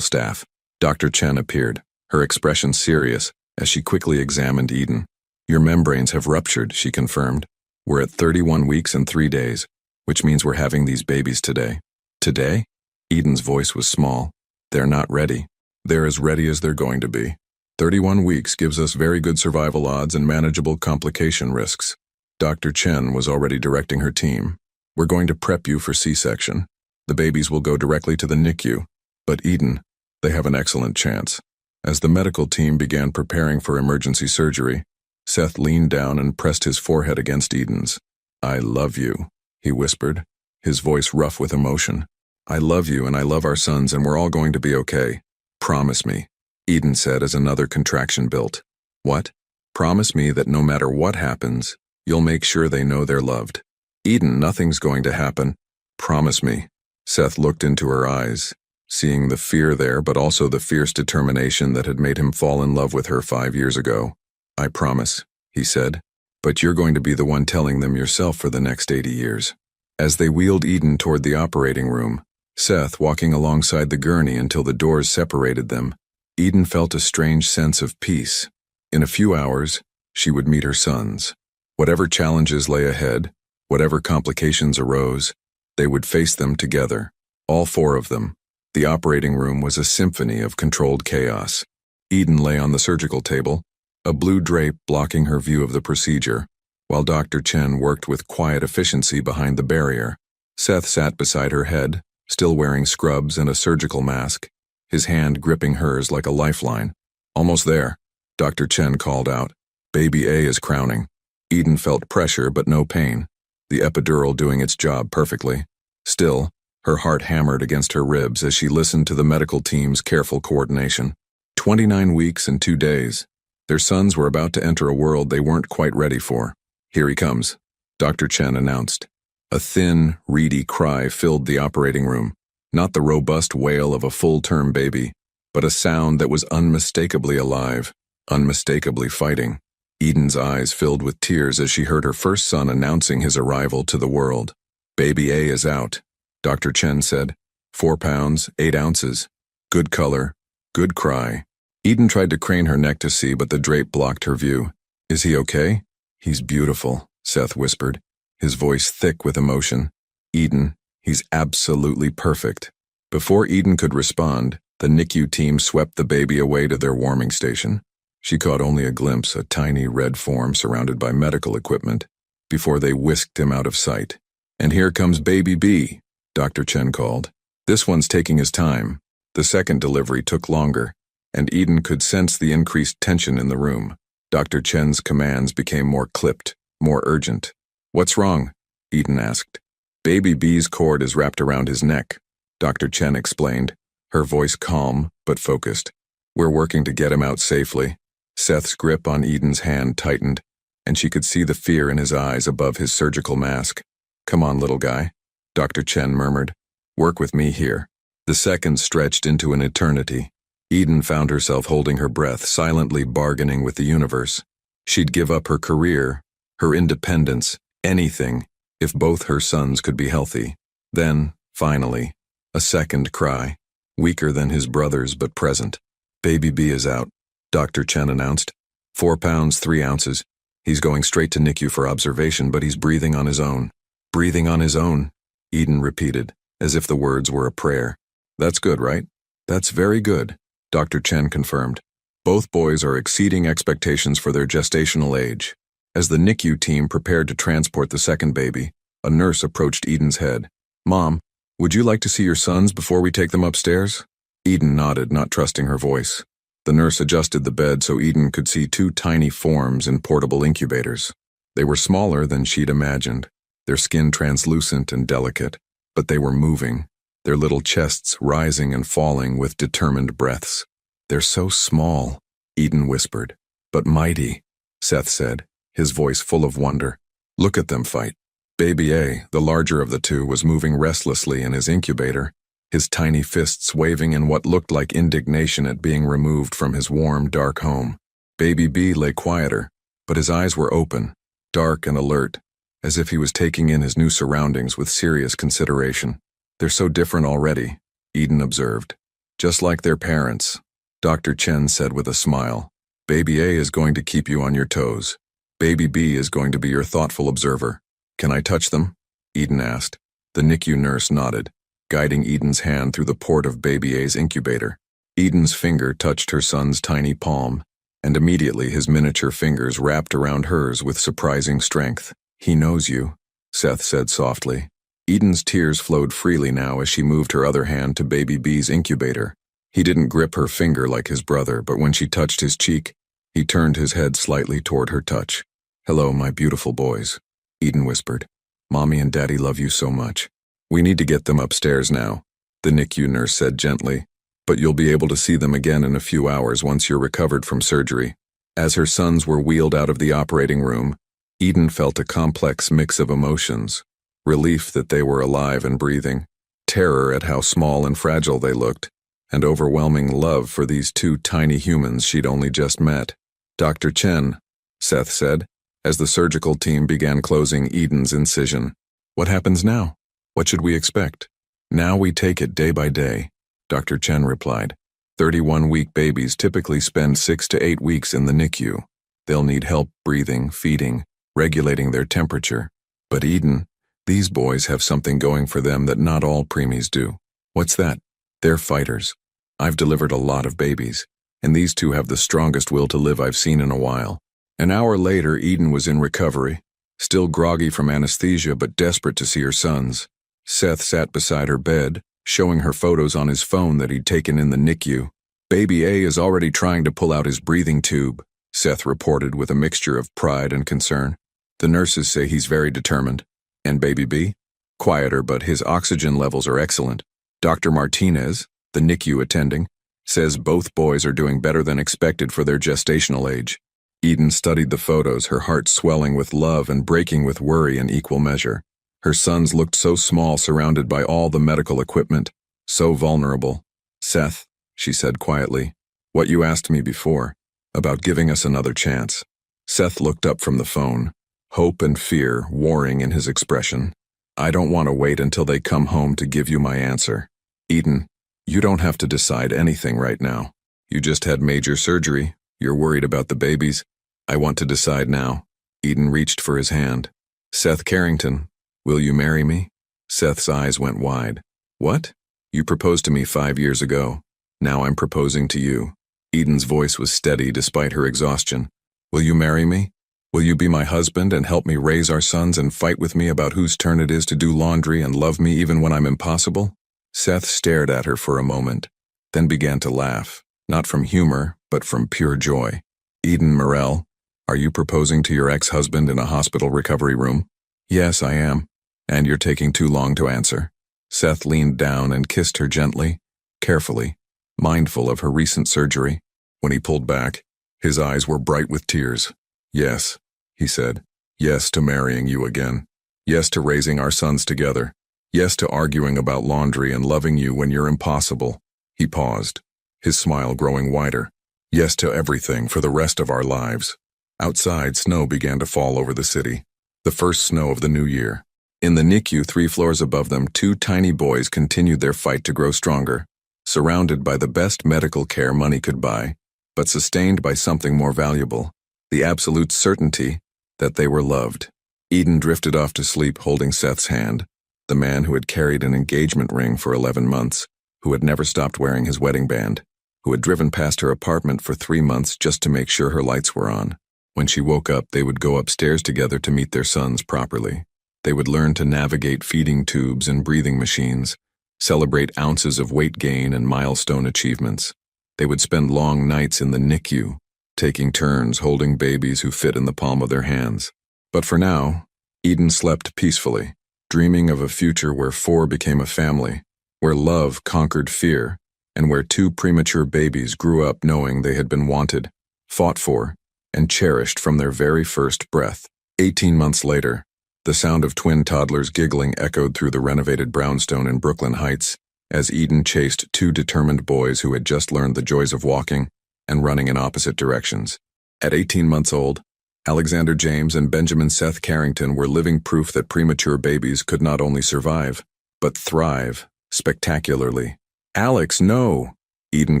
staff. Dr. Chen appeared, her expression serious, as she quickly examined Eden. Your membranes have ruptured, she confirmed. We're at 31 weeks and 3 days, which means we're having these babies today. Today? Eden's voice was small. They're not ready. They're as ready as they're going to be. 31 weeks gives us very good survival odds and manageable complication risks. Dr. Chen was already directing her team. We're going to prep you for C-section. The babies will go directly to the NICU. But Eden, they have an excellent chance. As the medical team began preparing for emergency surgery, Seth leaned down and pressed his forehead against Eden's. I love you, he whispered, his voice rough with emotion. I love you and I love our sons and we're all going to be okay. Promise me, Eden said as another contraction built. What? Promise me that no matter what happens, you'll make sure they know they're loved. Eden, nothing's going to happen. Promise me. Seth looked into her eyes, seeing the fear there but also the fierce determination that had made him fall in love with her 5 years ago. I promise, he said, but you're going to be the one telling them yourself for the next 80 years. As they wheeled Eden toward the operating room, Seth walking alongside the gurney until the doors separated them, Eden felt a strange sense of peace. In a few hours, she would meet her sons. Whatever challenges lay ahead, whatever complications arose, they would face them together, all 4 of them. The operating room was a symphony of controlled chaos. Eden lay on the surgical table, a blue drape blocking her view of the procedure, while Dr. Chen worked with quiet efficiency behind the barrier. Seth sat beside her head, still wearing scrubs and a surgical mask, his hand gripping hers like a lifeline. Almost there, Dr. Chen called out. Baby A is crowning. Eden felt pressure but no pain, the epidural doing its job perfectly. Still, her heart hammered against her ribs as she listened to the medical team's careful coordination. 29 weeks and 2 days. Their sons were about to enter a world they weren't quite ready for. Here he comes, Dr. Chen announced. A thin, reedy cry filled the operating room, not the robust wail of a full-term baby, but a sound that was unmistakably alive, unmistakably fighting. Eden's eyes filled with tears as she heard her first son announcing his arrival to the world. Baby A is out, Dr. Chen said. 4 pounds, 8 ounces. Good color, good cry. Eden tried to crane her neck to see, but the drape blocked her view. Is he okay? He's beautiful, Seth whispered, his voice thick with emotion. Eden, he's absolutely perfect. Before Eden could respond, the NICU team swept the baby away to their warming station. She caught only a glimpse, a tiny red form surrounded by medical equipment, before they whisked him out of sight. And here comes baby B, Dr. Chen called. This one's taking his time. The second delivery took longer, and Eden could sense the increased tension in the room. Dr. Chen's commands became more clipped, more urgent. What's wrong? Eden asked. Baby B's cord is wrapped around his neck, Dr. Chen explained, her voice calm but focused. We're working to get him out safely. Seth's grip on Eden's hand tightened, and she could see the fear in his eyes above his surgical mask. Come on, little guy, Dr. Chen murmured. Work with me here. The seconds stretched into an eternity. Eden found herself holding her breath, silently bargaining with the universe. She'd give up her career, her independence, anything, if both her sons could be healthy. Then, finally, a second cry, weaker than his brother's but present. Baby B is out, Dr. Chen announced. 4 pounds, 3 ounces. He's going straight to NICU for observation, but he's breathing on his own. Breathing on his own, Eden repeated, as if the words were a prayer. That's good, right? That's very good, Dr. Chen confirmed. Both boys are exceeding expectations for their gestational age. As the NICU team prepared to transport the second baby, a nurse approached Eden's head. Mom, would you like to see your sons before we take them upstairs? Eden nodded, not trusting her voice. The nurse adjusted the bed so Eden could see 2 tiny forms in portable incubators. They were smaller than she'd imagined, their skin translucent and delicate, but they were moving, their little chests rising and falling with determined breaths. They're so small, Eden whispered. But mighty, Seth said, his voice full of wonder. Look at them fight. Baby A, the larger of the 2, was moving restlessly in his incubator, his tiny fists waving in what looked like indignation at being removed from his warm, dark home. Baby B lay quieter, but his eyes were open, dark and alert, as if he was taking in his new surroundings with serious consideration. "They're so different already," Eden observed. "Just like their parents," Dr. Chen said with a smile. "Baby A is going to keep you on your toes. Baby B is going to be your thoughtful observer." "Can I touch them?" Eden asked. The NICU nurse nodded, guiding Eden's hand through the port of Baby A's incubator. Eden's finger touched her son's tiny palm, and immediately his miniature fingers wrapped around hers with surprising strength. "He knows you," Seth said softly. Eden's tears flowed freely now as she moved her other hand to Baby B's incubator. He didn't grip her finger like his brother, but when she touched his cheek, he turned his head slightly toward her touch. "Hello, my beautiful boys," Eden whispered. "Mommy and Daddy love you so much. We need to get them upstairs now," the NICU nurse said gently, "but you'll be able to see them again in a few hours once you're recovered from surgery." As her sons were wheeled out of the operating room, Eden felt a complex mix of emotions: relief that they were alive and breathing, terror at how small and fragile they looked, and overwhelming love for these two tiny humans she'd only just met. "Dr. Chen," Seth said, as the surgical team began closing Eden's incision. "What happens now? What should we expect?" "Now we take it day by day," Dr. Chen replied. 31-week babies typically spend 6 to 8 weeks in the NICU. They'll need help breathing, feeding, regulating their temperature. But Eden, these boys have something going for them that not all preemies do. "What's that?" "They're fighters. I've delivered a lot of babies, and these two have the strongest will to live I've seen in a while." An hour later, Eden was in recovery, still groggy from anesthesia but desperate to see her sons. Seth sat beside her bed, showing her photos on his phone that he'd taken in the NICU. "Baby A is already trying to pull out his breathing tube," Seth reported with a mixture of pride and concern. "The nurses say he's very determined." "And Baby B?" "Quieter, but his oxygen levels are excellent. Dr. Martinez, the NICU attending, says both boys are doing better than expected for their gestational age." Eden studied the photos, her heart swelling with love and breaking with worry in equal measure. Her sons looked so small surrounded by all the medical equipment, so vulnerable. "Seth," she said quietly, "what you asked me before, about giving us another chance." Seth looked up from the phone, hope and fear warring in his expression. "I don't want to wait until they come home to give you my answer. Eden, you don't have to decide anything right now. You just had major surgery. You're worried about the babies. I want to decide now." Eden reached for his hand. "Seth Carrington, will you marry me?" Seth's eyes went wide. "What? You proposed to me 5 years ago. Now I'm proposing to you." Eden's voice was steady despite her exhaustion. "Will you marry me? Will you be my husband and help me raise our sons and fight with me about whose turn it is to do laundry and love me even when I'm impossible?" Seth stared at her for a moment, then began to laugh, not from humor, but from pure joy. "Eden Morell, are you proposing to your ex-husband in a hospital recovery room?" "Yes, I am." "And you're taking too long to answer." Seth leaned down and kissed her gently, carefully, mindful of her recent surgery. When he pulled back, his eyes were bright with tears. "Yes," he said. "Yes to marrying you again. Yes to raising our sons together. Yes to arguing about laundry and loving you when you're impossible." He paused, his smile growing wider. "Yes to everything for the rest of our lives." Outside, snow began to fall over the city. The first snow of the new year. In the NICU 3 floors above them, 2 tiny boys continued their fight to grow stronger, surrounded by the best medical care money could buy, but sustained by something more valuable: the absolute certainty that they were loved. Eden drifted off to sleep holding Seth's hand, the man who had carried an engagement ring for 11 months, who had never stopped wearing his wedding band, who had driven past her apartment for 3 months just to make sure her lights were on. When she woke up, they would go upstairs together to meet their sons properly. They would learn to navigate feeding tubes and breathing machines, celebrate ounces of weight gain and milestone achievements. They would spend long nights in the NICU, taking turns holding babies who fit in the palm of their hands. But for now, Eden slept peacefully, dreaming of a future where 4 became a family, where love conquered fear, and where 2 premature babies grew up knowing they had been wanted, fought for, and cherished from their very first breath. 18 months later, the sound of twin toddlers giggling echoed through the renovated brownstone in Brooklyn Heights. as Eden chased two determined boys who had just learned the joys of walking and running in opposite directions. At 18 months old, Alexander James and Benjamin Seth Carrington were living proof that premature babies could not only survive, but thrive spectacularly. "Alex, no!" Eden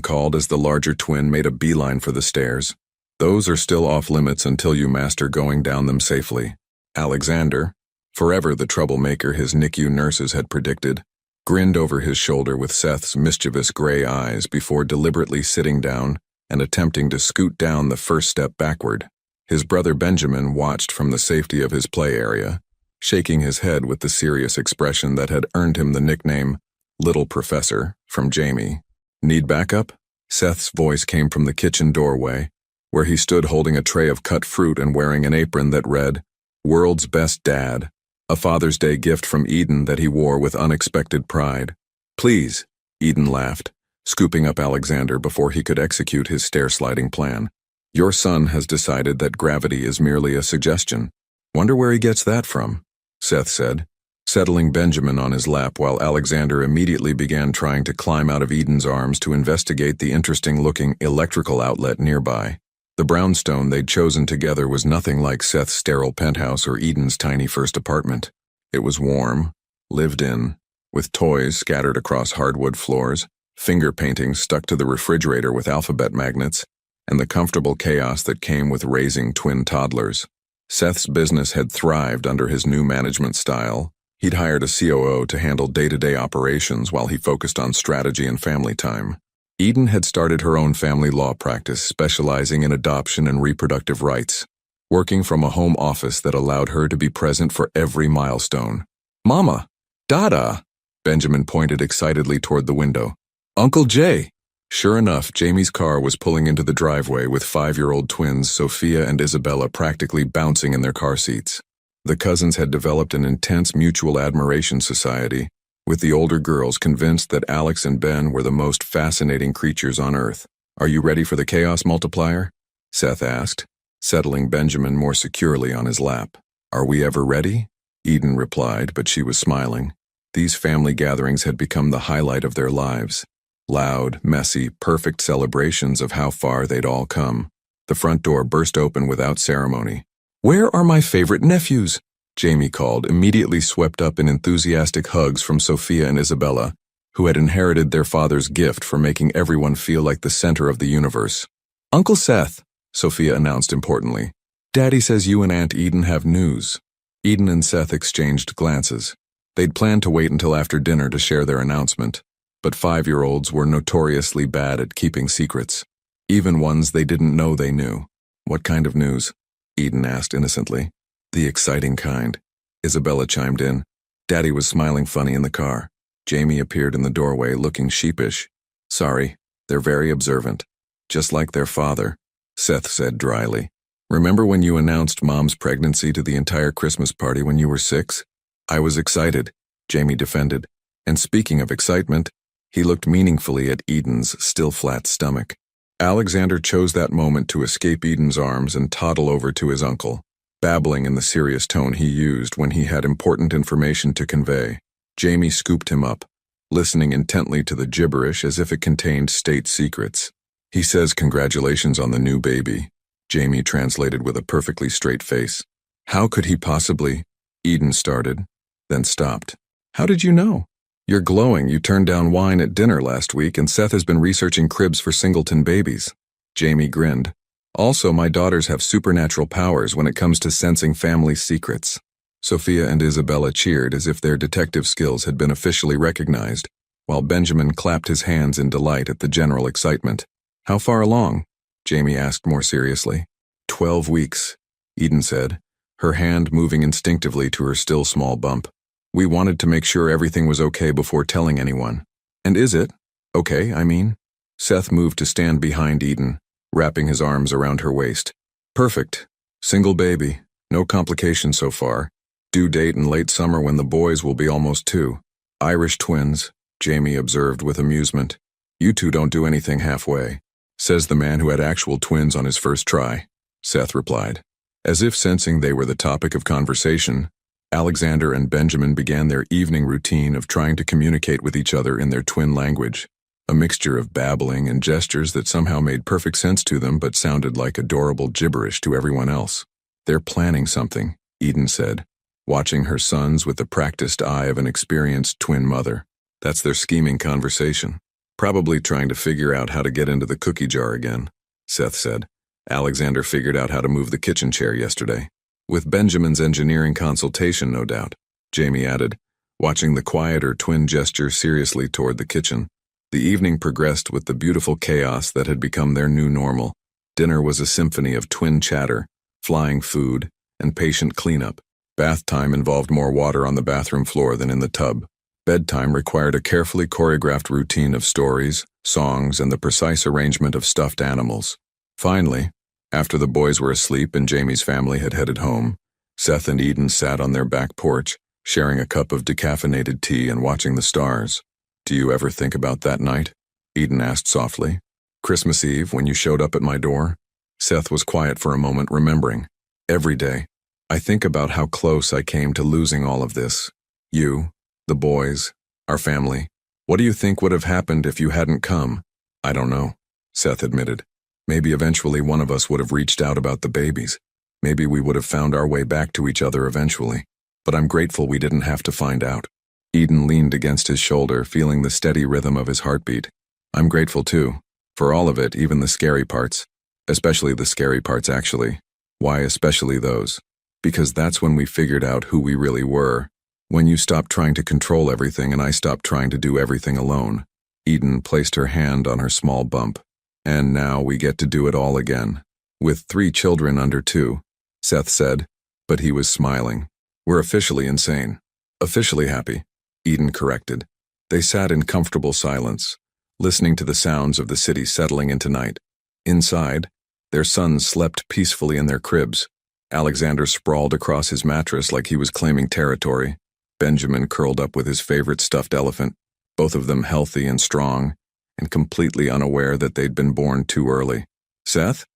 called as the larger twin made a beeline for the stairs. "Those are still off limits until you master going down them safely." Alexander, forever the troublemaker his NICU nurses had predicted, grinned over his shoulder with Seth's mischievous gray eyes before deliberately sitting down and attempting to scoot down the first step backward. His brother Benjamin watched from the safety of his play area, shaking his head with the serious expression that had earned him the nickname Little Professor from Jamie. "Need backup?" Seth's voice came from the kitchen doorway, where he stood holding a tray of cut fruit and wearing an apron that read, "World's Best Dad," a Father's Day gift from Eden that he wore with unexpected pride. "Please," Eden laughed, scooping up Alexander before he could execute his stair-sliding plan. "Your son has decided that gravity is merely a suggestion. Wonder where he gets that from," Seth said, settling Benjamin on his lap while Alexander immediately began trying to climb out of Eden's arms to investigate the interesting-looking electrical outlet nearby. The brownstone they'd chosen together was nothing like Seth's sterile penthouse or Eden's tiny first apartment. It was warm, lived in, with toys scattered across hardwood floors, finger paintings stuck to the refrigerator with alphabet magnets, and the comfortable chaos that came with raising twin toddlers. Seth's business had thrived under his new management style. He'd hired a COO to handle day-to-day operations while he focused on strategy and family time. Eden had started her own family law practice, specializing in adoption and reproductive rights, working from a home office that allowed her to be present for every milestone. "Mama! Dada!" Benjamin pointed excitedly toward the window. "Uncle Jay!" Sure enough, Jamie's car was pulling into the driveway with 5-year-old twins Sophia and Isabella practically bouncing in their car seats. The cousins had developed an intense mutual admiration society, with the older girls convinced that Alex and Ben were the most fascinating creatures on Earth. "Are you ready for the chaos multiplier?" Seth asked, settling Benjamin more securely on his lap. "Are we ever ready?" Eden replied, but she was smiling. These family gatherings had become the highlight of their lives. Loud, messy, perfect celebrations of how far they'd all come. The front door burst open without ceremony. "Where are my favorite nephews?" Jamie called, immediately swept up in enthusiastic hugs from Sophia and Isabella, who had inherited their father's gift for making everyone feel like the center of the universe. "Uncle Seth," Sophia announced importantly. "Daddy says you and Aunt Eden have news." Eden and Seth exchanged glances. They'd planned to wait until after dinner to share their announcement, but 5-year-olds were notoriously bad at keeping secrets, even ones they didn't know they knew. "What kind of news?" Eden asked innocently. "The exciting kind," Isabella chimed in. Daddy was smiling funny in the car. Jamie appeared in the doorway looking sheepish. "Sorry, they're very observant. Just like their father," Seth said dryly. "Remember when you announced Mom's pregnancy to the entire Christmas party when you were 6? I was excited," Jamie defended. And speaking of excitement, he looked meaningfully at Eden's still flat stomach. Alexander chose that moment to escape Eden's arms and toddle over to his uncle, babbling in the serious tone he used when he had important information to convey. Jamie scooped him up, listening intently to the gibberish as if it contained state secrets. "He says congratulations on the new baby," Jamie translated with a perfectly straight face. "How could he possibly?" Eden started, then stopped. "How did you know?" "You're glowing. You turned down wine at dinner last week, and Seth has been researching cribs for singleton babies." Jamie grinned. "Also, my daughters have supernatural powers when it comes to sensing family secrets." Sophia and Isabella cheered as if their detective skills had been officially recognized, while Benjamin clapped his hands in delight at the general excitement. "How far along?" Jamie asked more seriously. 12 weeks, Eden said, her hand moving instinctively to her still small bump. "We wanted to make sure everything was okay before telling anyone." "And is it? Okay, I mean?" Seth moved to stand behind Eden, wrapping his arms around her waist. "Perfect. Single baby. No complications so far. Due date in late summer when the boys will be almost 2. Irish twins," Jamie observed with amusement. "You two don't do anything halfway," says the man who had actual twins on his first try, Seth replied. As if sensing they were the topic of conversation, Alexander and Benjamin began their evening routine of trying to communicate with each other in their twin language, a mixture of babbling and gestures that somehow made perfect sense to them but sounded like adorable gibberish to everyone else. "They're planning something," Eden said, watching her sons with the practiced eye of an experienced twin mother. "That's their scheming conversation. Probably trying to figure out how to get into the cookie jar again," Seth said. "Alexander figured out how to move the kitchen chair yesterday. With Benjamin's engineering consultation, no doubt," Jamie added, watching the quieter twin gesture seriously toward the kitchen. The evening progressed with the beautiful chaos that had become their new normal. Dinner was a symphony of twin chatter, flying food, and patient cleanup. Bath time involved more water on the bathroom floor than in the tub. Bedtime required a carefully choreographed routine of stories, songs, and the precise arrangement of stuffed animals. Finally, after the boys were asleep and Jamie's family had headed home, Seth and Eden sat on their back porch, sharing a cup of decaffeinated tea and watching the stars. "Do you ever think about that night?" Eden asked softly. "Christmas Eve, when you showed up at my door?" Seth was quiet for a moment, remembering. "Every day. I think about how close I came to losing all of this. You, the boys, our family. What do you think would have happened if you hadn't come?" "I don't know," Seth admitted. "Maybe eventually one of us would have reached out about the babies. Maybe we would have found our way back to each other eventually. But I'm grateful we didn't have to find out." Eden leaned against his shoulder, feeling the steady rhythm of his heartbeat. "I'm grateful too. For all of it, even the scary parts. Especially the scary parts, actually. Why especially those? Because that's when we figured out who we really were. When you stopped trying to control everything and I stopped trying to do everything alone." Eden placed her hand on her small bump. "And now we get to do it all again. With 3 children under 2, Seth said, but he was smiling. "We're officially insane." "Officially happy," Eden corrected. They sat in comfortable silence, listening to the sounds of the city settling into night. Inside, their sons slept peacefully in their cribs. Alexander sprawled across his mattress like he was claiming territory. Benjamin curled up with his favorite stuffed elephant, both of them healthy and strong, and completely unaware that they'd been born too early. "Seth?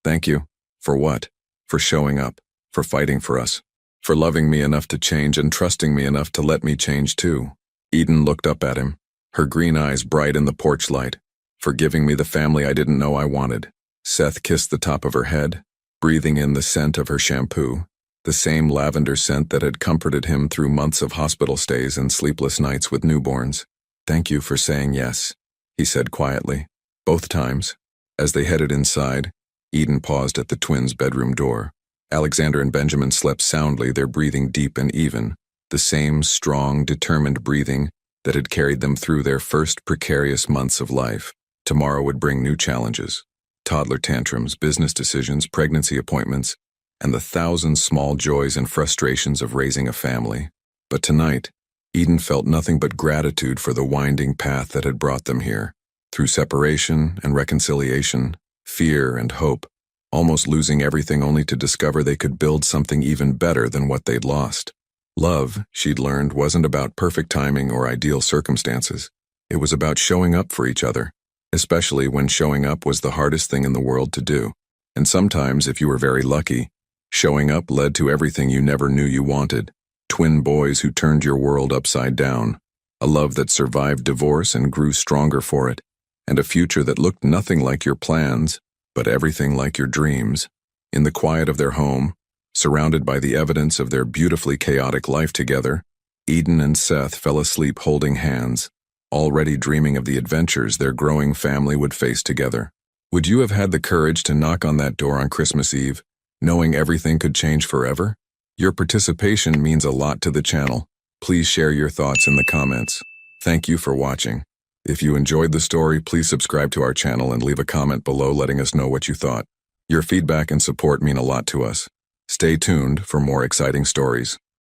Thank you." "For what?" "For showing up, for fighting for us, for loving me enough to change and trusting me enough to let me change too." Eden looked up at him, her green eyes bright in the porch light. "For giving me the family I didn't know I wanted." Seth kissed the top of her head, breathing in the scent of her shampoo, the same lavender scent that had comforted him through months of hospital stays and sleepless nights with newborns. "Thank you for saying yes," he said quietly. Both times. As they headed inside, Eden paused at the twins' bedroom door. Alexander and Benjamin slept soundly, their breathing deep and even, the same strong, determined breathing that had carried them through their first precarious months of life. Tomorrow would bring new challenges. Toddler tantrums, business decisions, pregnancy appointments, and the 1,000 small joys and frustrations of raising a family. But tonight, Eden felt nothing but gratitude for the winding path that had brought them here. Through separation and reconciliation, fear and hope, almost losing everything only to discover they could build something even better than what they'd lost. Love, she'd learned, wasn't about perfect timing or ideal circumstances. It was about showing up for each other, especially when showing up was the hardest thing in the world to do. And sometimes, if you were very lucky, showing up led to everything you never knew you wanted. Twin boys who turned your world upside down. A love that survived divorce and grew stronger for it. And a future that looked nothing like your plans, but everything like your dreams. In the quiet of their home, surrounded by the evidence of their beautifully chaotic life together, Eden and Seth fell asleep holding hands, already dreaming of the adventures their growing family would face together. Would you have had the courage to knock on that door on Christmas Eve, knowing everything could change forever? Your participation means a lot to the channel. Please share your thoughts in the comments. Thank you for watching. If you enjoyed the story, please subscribe to our channel and leave a comment below letting us know what you thought. Your feedback and support mean a lot to us. Stay tuned for more exciting stories.